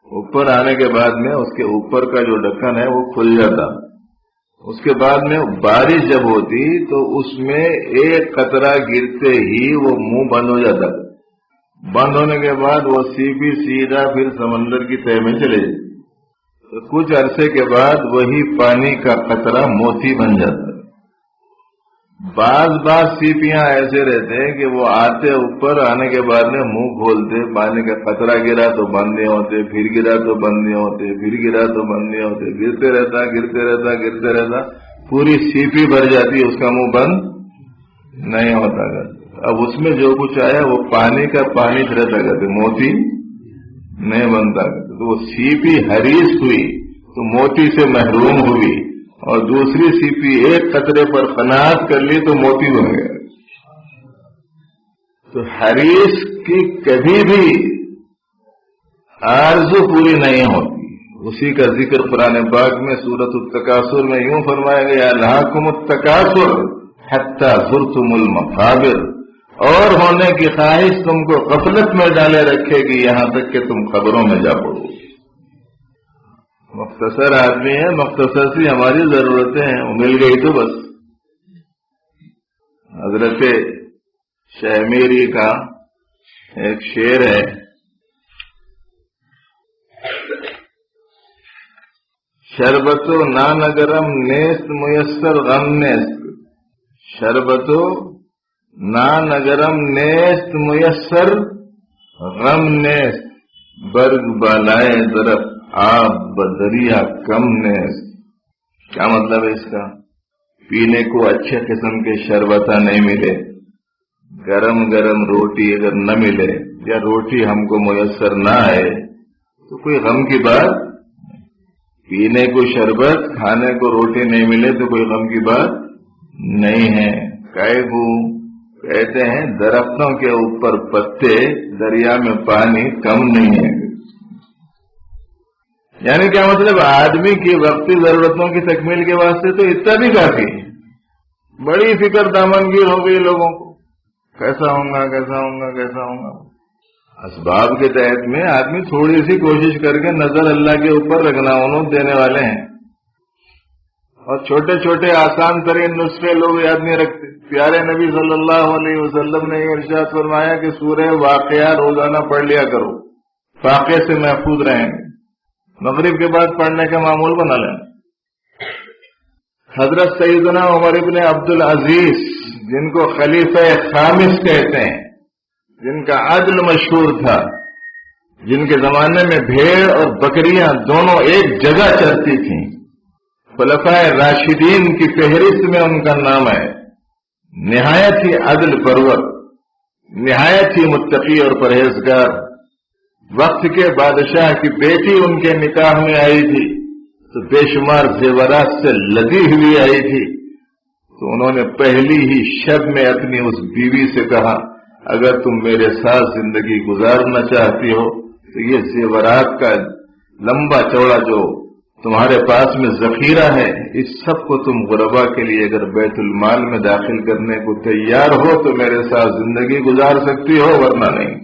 Speaker 1: اوپر آنے کے بعد میں اس کے اوپر کا جو ڈھکن ہے وہ کھل جاتا. اس کے بعد میں بارش جب ہوتی تو اس میں ایک قطرہ گرتے ہی وہ منہ بند ہو جاتا. بند ہونے کے بعد وہ سیپی سیدھا پھر سمندر کی تہ میں چلے جاتی. تو کچھ عرصے کے بعد وہی پانی کا قطرہ موتی بن جاتا. بعض سیپیاں ایسے رہتے ہیں کہ وہ آتے اوپر، آنے کے بعد میں منہ کھولتے، پانی کا قطرہ گرا تو بند نہیں ہوتے، پھر گرا تو بند نہیں ہوتے، پھر گرا تو بند نہیں ہوتے، گرتے رہتا پوری سیپی بھر جاتی، اس کا منہ بند نہیں ہوتا. اب اس میں جو کچھ آیا وہ پانی کا پانی رہتا کرتے، موتی نہیں بنتا. تو وہ سیپی حریص ہوئی تو موتی سے محروم ہوئی، اور دوسری سیپی ایک قطرے پر قناعت کر لی تو موتی بن گیا. تو حریص کی کبھی بھی آرزو پوری نہیں ہوتی. اسی کا ذکر قرآن پاک میں سورۃ التکاثر میں یوں فرمایا گیا، الہاکم التکاثر حتی زرتم المقابر. اور ہونے کی خواہش تم کو غفلت میں ڈالے رکھے گی یہاں تک کہ تم قبروں میں جا پڑو. مختصر آدمی ہے، مختصر سی ہماری ضرورتیں ہیں، وہ مل گئی تو بس۔ حضرت شہمیری کا ایک شعر ہے، شربتو نانگرم نیست میسر غم نیست، شربتو نانگرم نیست میسر غم نیست، برگ بالائے درخت آب بدریا کم نیست۔ کیا مطلب ہے اس کا؟ پینے کو اچھے قسم کے شربتہ نہیں ملے، گرم گرم روٹی اگر نہ ملے یا روٹی ہم کو میسر نہ آئے تو کوئی غم کی بات، پینے کو شربت کھانے کو روٹی نہیں ملے تو کوئی غم کی بات نہیں ہے۔ کہتے ہیں درختوں کے اوپر پتے، دریا میں پانی کم نہیں ہے۔ یعنی کیا مطلب؟ آدمی کی وقتی ضرورتوں کی تکمیل کے واسطے تو اتنا بھی کافی ہے۔ بڑی فکر دامنگیر ہو گئی لوگوں کو، کیسا ہوں گا کیسا ہوں گا کیسا ہوں گا۔ اسباب کے تحت میں آدمی تھوڑی سی کوشش کر کے نظر اللہ کے اوپر رکھنا، انہوں دینے والے ہیں، اور چھوٹے چھوٹے آسان ترین نسخے لوگ یاد نہیں رکھتے۔ پیارے نبی صلی اللہ علیہ وسلم نے یہ ارشاد فرمایا کہ سورہ واقعہ روزانہ پڑھ لیا کرو، واقعے سے محفوظ رہیں گے۔ مغرب کے بعد پڑھنے کا معمول بنا لیں۔ حضرت سیدنا عمر ابن عبد العزیز، جن کو خلیفہ خامس کہتے ہیں، جن کا عدل مشہور تھا، جن کے زمانے میں بھیڑ اور بکریاں دونوں ایک جگہ چرتی تھیں، خلفائے راشدین کی فہرست میں ان کا نام ہے، نہایت ہی عدل پرور، نہایت ہی متقی اور پرہیزگار۔ وقت کے بادشاہ کی بیٹی ان کے نکاح میں آئی تھی تو بے شمار زیورات سے لدی ہوئی آئی تھی، تو انہوں نے پہلی ہی شب میں اپنی اس بیوی سے کہا، اگر تم میرے ساتھ زندگی گزارنا چاہتی ہو تو یہ زیورات کا لمبا چوڑا جو تمہارے پاس میں ذخیرہ ہے، اس سب کو تم غربا کے لیے اگر بیت المال میں داخل کرنے کو تیار ہو تو میرے ساتھ زندگی گزار سکتی ہو، ورنہ نہیں۔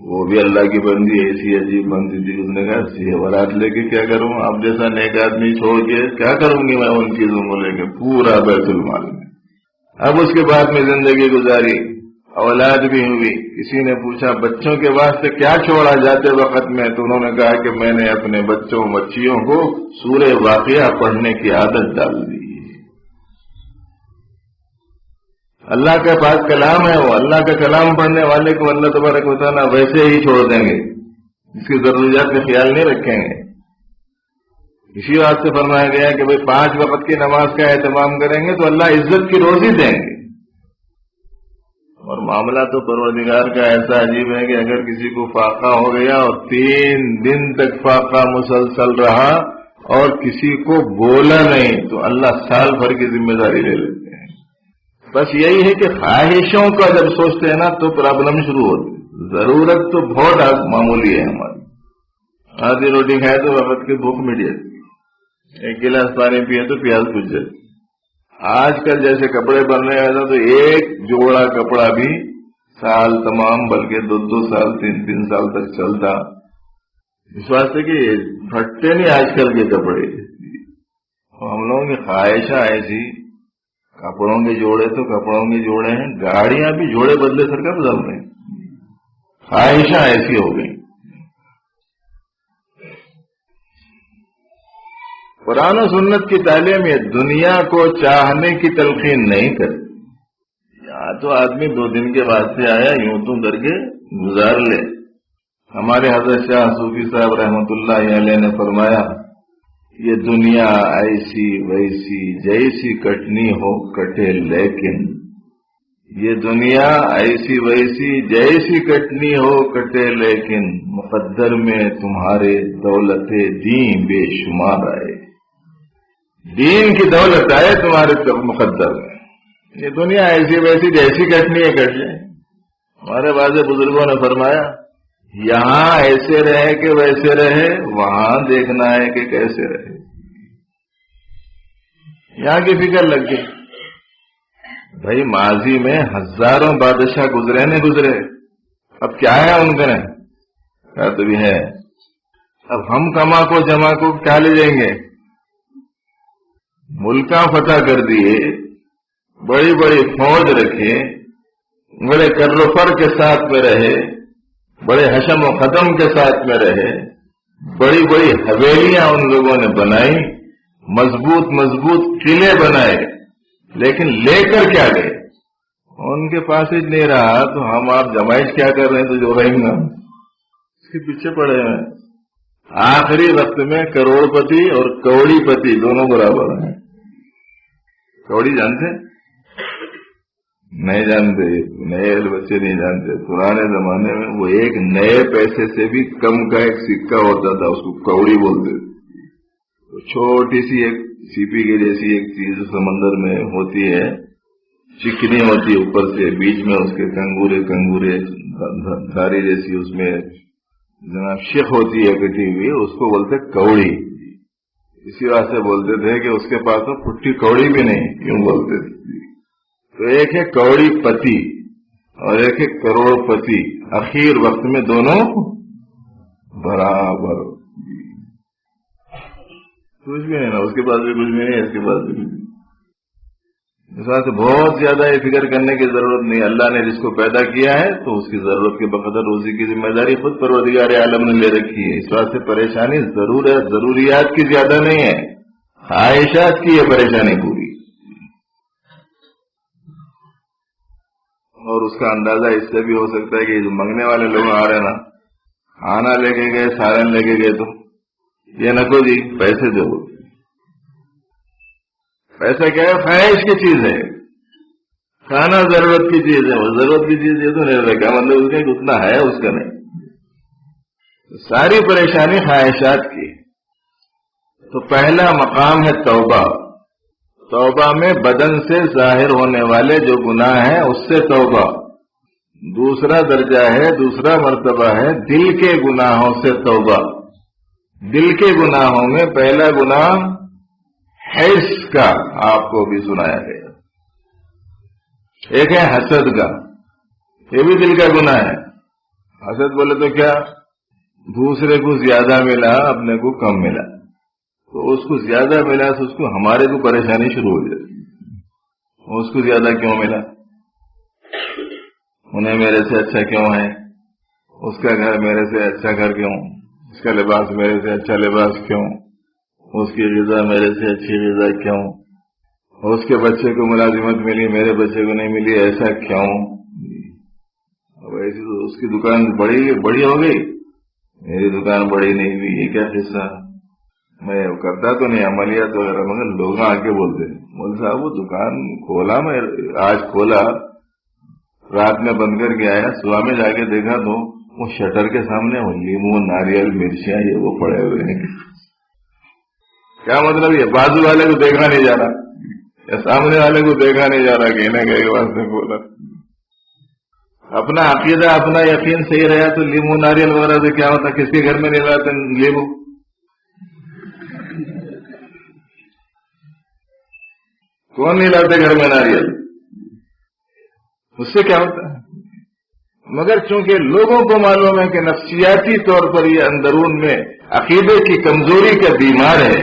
Speaker 1: وہ بھی اللہ کی بندی ایسی عجیب بندی تھی، اس نے کہا زیورات لے کے کیا کروں، اب جیسا نیک آدمی چھوڑ کے کیا کروں گی میں ان چیزوں کو لے کے، پورا بیت المال میں۔ اب اس کے بعد میں زندگی گزاری، اولاد بھی ہوئی۔ کسی نے پوچھا بچوں کے واسطے کیا چھوڑا جاتے وقت میں، تو انہوں نے کہا کہ میں نے اپنے بچوں بچیوں کو سورہ واقعہ پڑھنے کی عادت ڈال دی۔ اللہ کے پاس کلام ہے، وہ اللہ کا کلام پڑھنے والے کو اللہ تبارک و تعالیٰ ویسے ہی چھوڑ دیں گے، اس کی ضروریات کا خیال نہیں رکھیں گے۔ اسی بات سے فرمایا گیا کہ بھئی 5 وقت کی نماز کا اہتمام کریں گے تو اللہ عزت کی روزی دیں گے۔ اور معاملہ تو پروردگار کا ایسا عجیب ہے کہ اگر کسی کو فاقہ ہو گیا اور 3 دن تک فاقہ مسلسل رہا اور کسی کو بولا نہیں تو اللہ سال بھر کی ذمہ داری لے لیتے ہیں۔ بس یہی ہے کہ خواہشوں کا جب سوچتے ہیں نا تو پرابلم شروع ہوتی۔ ضرورت تو بہت معمولی ہے ہماری، آدھی روٹی کھائے تو وقت کی بھوک مٹ جاتی، 1 گلاس پانی پیے تو پیاس بجھ جاتی۔ آج کل جیسے کپڑے بننے آتا تو ایک جوڑا کپڑا بھی سال تمام، بلکہ 2 سال 3 سال تک چلتا، اس واسطے کہ پھٹتے نہیں آج کل کے کپڑے۔ ہم لوگوں کی خواہشاں ایسی، کپڑوں کے جوڑے تو کپڑوں کے جوڑے ہیں، گاڑیاں بھی جوڑے بدلے سر کا بدل رہے ہیں، خواہشاں ایسی ہو گئی۔ قرآن و سنت کی تعلیم یہ دنیا کو چاہنے کی تلقین نہیں کرتی۔ یا تو آدمی 2 دن کے واسطے آیا یوں تو کر کے گزار لے۔ ہمارے حضرت شاہ صوفی صاحب رحمۃ اللہ علیہ نے فرمایا، یہ دنیا ایسی ویسی جیسی کٹنی ہو کٹے، لیکن یہ دنیا ایسی ویسی جیسی کٹنی ہو کٹے، لیکن مقدر میں تمہارے دولت دین بے شمار آئے، دین کی دولت آئے تمہارے مقدر میں۔ یہ دنیا ایسی ویسی جیسی کٹنی ہے کٹ جائے۔ ہمارے بعض بزرگوں نے فرمایا، یہاں ایسے رہے کہ ویسے رہے، وہاں دیکھنا ہے کہ کیسے رہے۔ یہاں کی فکر لگ گئی۔ بھائی ماضی میں ہزاروں بادشاہ گزرے نہیں گزرے، اب کیا ہے ان کے کہا تو بھی ہے۔ اب ہم کما کو جما کو کیا لے جائیں گے؟ ملکاں فتح کر دیے، بڑی بڑی فوج رکھے، بڑے کر کے ساتھ میں رہے، بڑے حشم و ختم کے ساتھ میں رہے، بڑی بڑی حویلیاں ان لوگوں نے بنائی، مضبوط مضبوط قلعے بنائے، لیکن لے کر کیا گئے؟ ان کے پاس ہی نہیں رہا تو ہم آپ جمائش کیا کر رہے ہیں؟ تو جو رہیں گا اس کے پیچھے پڑے ہیں۔ آخری وقت میں کروڑ پتی اور کوڑی پتی دونوں برابر ہیں۔ کوڑی جانتے؟ نہیں جانتے، نئے بچے نہیں جانتے۔ پرانے زمانے میں وہ ایک نئے پیسے سے بھی کم کا ایک سکہ ہوتا تھا، اس کو کوڑی بولتے تھے۔ چھوٹی سی ایک سیپی کے جیسی ایک چیز سمندر میں ہوتی ہے، چکنی ہوتی ہے اوپر سے، بیچ میں اس کے کنگورے دھاری جیسی اس میں جناب شیخ ہوتی ہے کٹی ہوئی، اس کو بولتے کوڑی۔ اسی واسطے بولتے تھے کہ اس کے پاس تو پھٹی کوڑی بھی نہیں، کیوں بولتے تھے؟ تو ایک ہے کوڑی پتی اور ایک ہے کروڑ پتی، اخیر وقت میں دونوں برابر۔ کچھ بھی نہیں نا، اس کے پاس بھی کچھ بھی نہیں، اس کے پاس بھی کچھ بھی۔ اس واسطے بہت زیادہ یہ فکر کرنے کی ضرورت نہیں۔ اللہ نے جس کو پیدا کیا ہے تو اس کی ضرورت کے بقدر روزی کی ذمہ داری خود پروردگار عالم نے لے رکھی ہے۔ اس واسطے پریشانی ضروریات کی زیادہ نہیں ہے، خواہشات کی ہے پریشانی پوری۔ اور اس کا اندازہ اس سے بھی ہو سکتا ہے کہ جو منگنے والے لوگ آ رہے ہیں نا، کھانا لے کے گئے، سالن لے کے گئے، تو یہ نہ کو جی پیسے دو۔ پیسہ کیا ہے؟ خواہش کی چیز ہے، کھانا ضرورت کی چیز ہے، وہ ضرورت کی چیز یہ تو نہیں رکھا، مطلب اس کا اتنا ہے اس کا نہیں۔ ساری پریشانی خواہشات کی۔ تو پہلا مقام ہے توبہ۔ توبہ میں بدن سے ظاہر ہونے والے جو گناہ ہیں اس سے توبہ۔ دوسرا درجہ ہے، دوسرا مرتبہ ہے دل کے گناہوں سے توبہ۔ دل کے گناہوں میں پہلا گناہ حرص کا، آپ کو بھی سنایا گیا۔ ایک ہے حسد کا، یہ بھی دل کا گناہ ہے۔ حسد بولے تو کیا؟ دوسرے کو زیادہ ملا، اپنے کو کم ملا، تو اس کو زیادہ ملا تو اس کو ہمارے کو پریشانی شروع ہو جاتی۔ اس کو زیادہ کیوں ملا؟ انہیں میرے سے اچھا کیوں ہے؟ اس کا گھر میرے سے اچھا گھر کیوں؟ اس کا لباس میرے سے اچھا لباس کیوں؟ اس کی غذا میرے سے اچھی غذا کیوں؟ اس کے بچے کو ملازمت ملی، میرے بچے کو نہیں ملی، ایسا کیوں؟ اب ایسی تو اس کی دکان بڑی ہو گئی، میری دکان بڑی نہیں ہوئی، یہ کیا قصہ؟ میں کرتا تو نہیں عملیات وغیرہ، مگر لوگ آ کے بولتے مول صاحب وہ دکان کھولا، میں آج کھولا، رات میں بند کر کے آیا، صبح میں جا کے دیکھا تو وہ شٹر کے سامنے وہ لیمو، ناریل، مرچیاں یہ وہ پڑے ہوئے ہیں۔ کیا مطلب؟ یہ بازو والے کو دیکھا نہیں جا رہا یا سامنے والے کو دیکھا نہیں جا رہا، کہنے کے واسطے بولا۔ اپنا عقیدہ، اپنا یقین صحیح رہا تو لیمو ناریل وغیرہ سے کیا ہوتا؟ کس کے گھر میں نہیں لاتے لیمو؟ کون نہیں لاتے گھر میں ناریل؟ اس سے کیا ہوتا ہے؟ مگر چونکہ لوگوں کو معلوم ہے کہ نفسیاتی طور پر یہ اندرون میں عقیدے کی کمزوری کا بیمار ہے،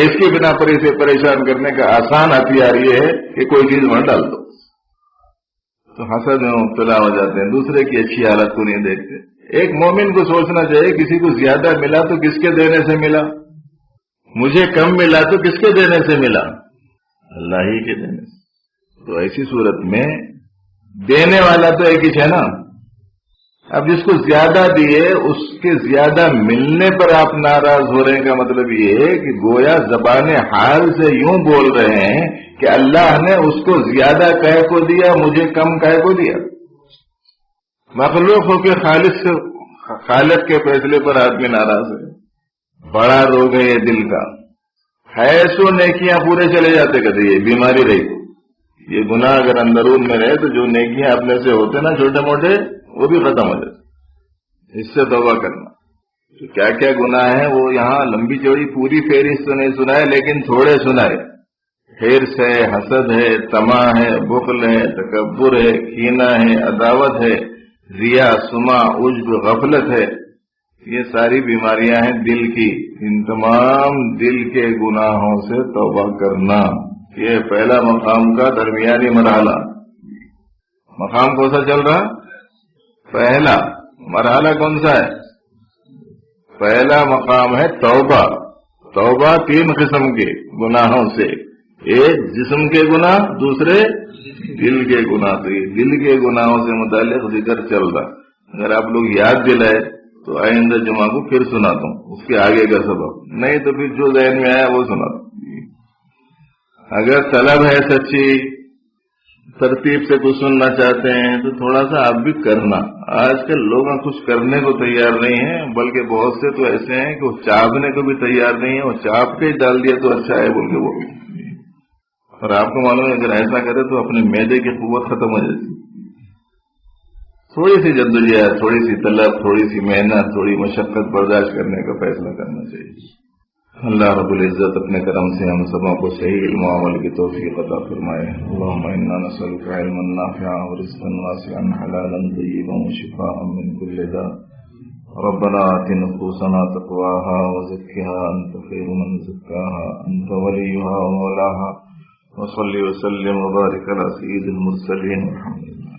Speaker 1: اس کی بنا پر اسے پریشان کرنے کا آسان ہتھیار یہ ہے کہ کوئی چیز وہاں ڈال دو، تو حسد میں مبتلا ہو جاتے ہیں، دوسرے کی اچھی حالت کو نہیں دیکھتے۔ ایک مومن کو سوچنا چاہیے کسی کو زیادہ ملا تو کس کے دینے سے ملا، مجھے کم ملا تو کس کے دینے سے ملا؟ اللہ ہی کے دینے سے۔ تو ایسی صورت میں دینے والا تو ایک ہی ہے نا۔ اب جس کو زیادہ دیے اس کے زیادہ ملنے پر آپ ناراض ہو رہے ہیں کا مطلب یہ ہے کہ گویا زبان حال سے یوں بول رہے ہیں کہ اللہ نے اس کو زیادہ کہے کو دیا، مجھے کم کہے کو دیا۔ مخلوق ہو کے خالق کے فیصلے پر آدمی ناراض ہے، بڑا روگ ہے یہ دل کا۔ ہے سو نیکیاں پورے چلے جاتے، کہتے یہ بیماری رہی، یہ گناہ اگر اندرون میں رہے تو جو نیکیاں اپنے سے ہوتے نا چھوٹے موٹے وہ بھی ختم ہو جاتے۔ اس سے توبہ کرنا۔ تو کیا کیا گناہ ہیں وہ یہاں لمبی چوڑی پوری فہرست تو نہیں سنائے، لیکن تھوڑے سنائے۔ حرص ہے، حسد ہے، طمع ہے، بخل ہے، تکبر ہے، کینہ ہے، عداوت ہے، ریا، سمع، عجب، غفلت ہے، یہ ساری بیماریاں ہیں دل کی. ان تمام دل کے گناہوں سے توبہ کرنا، یہ پہلا مقام کا درمیانی مرحلہ. مقام کون سا چل رہا؟ پہلا. مرحلہ کون سا ہے؟ پہلا مقام ہے توبہ. توبہ 3 قسم کے گناہوں سے، ایک جسم کے گناہ، دوسرے دل کے گناہ. تو یہ دل کے گناہوں سے متعلق ذکر چل رہا. اگر آپ لوگ یاد دلائے تو آئندہ جمعہ کو پھر سناتا ہوں اس کے آگے کا سبب، نہیں تو پھر جو ذہن میں آیا وہ سناتا ہوں. اگر طلب ہے سچی، ترتیب سے کچھ سننا چاہتے ہیں تو تھوڑا سا آپ بھی کرنا. آج کل لوگ کچھ کرنے کو تیار نہیں ہیں، بلکہ بہت سے تو ایسے ہیں کہ وہ چاپنے کو بھی تیار نہیں ہے، وہ چاپ کے ڈال دیا تو اچھا ہے بول کے وہ. اور آپ کو معلوم ہے اگر ایسا کرے تو اپنے معدے کی قوت ختم ہو جاتی. تھوڑی سی جدوجہد، تھوڑی سی طلب، تھوڑی سی محنت، تھوڑی مشقت برداشت کرنے کا فیصلہ کرنا چاہیے. اللہ رب العزت اپنے کرم سے ہم سبوں کو صحیح علم و عمل کی توفیق عطا فرمائے. اللهم انا نسألك علما نافعا ورزقا واسعا حلالا طيبا وشفاء من كل داء. ربنا آت نفوسنا تقواها وزكها انت خير من زكاها انت وليها ومولاها. وصل وسلم وبارك على سيد المرسلين والحمد لله.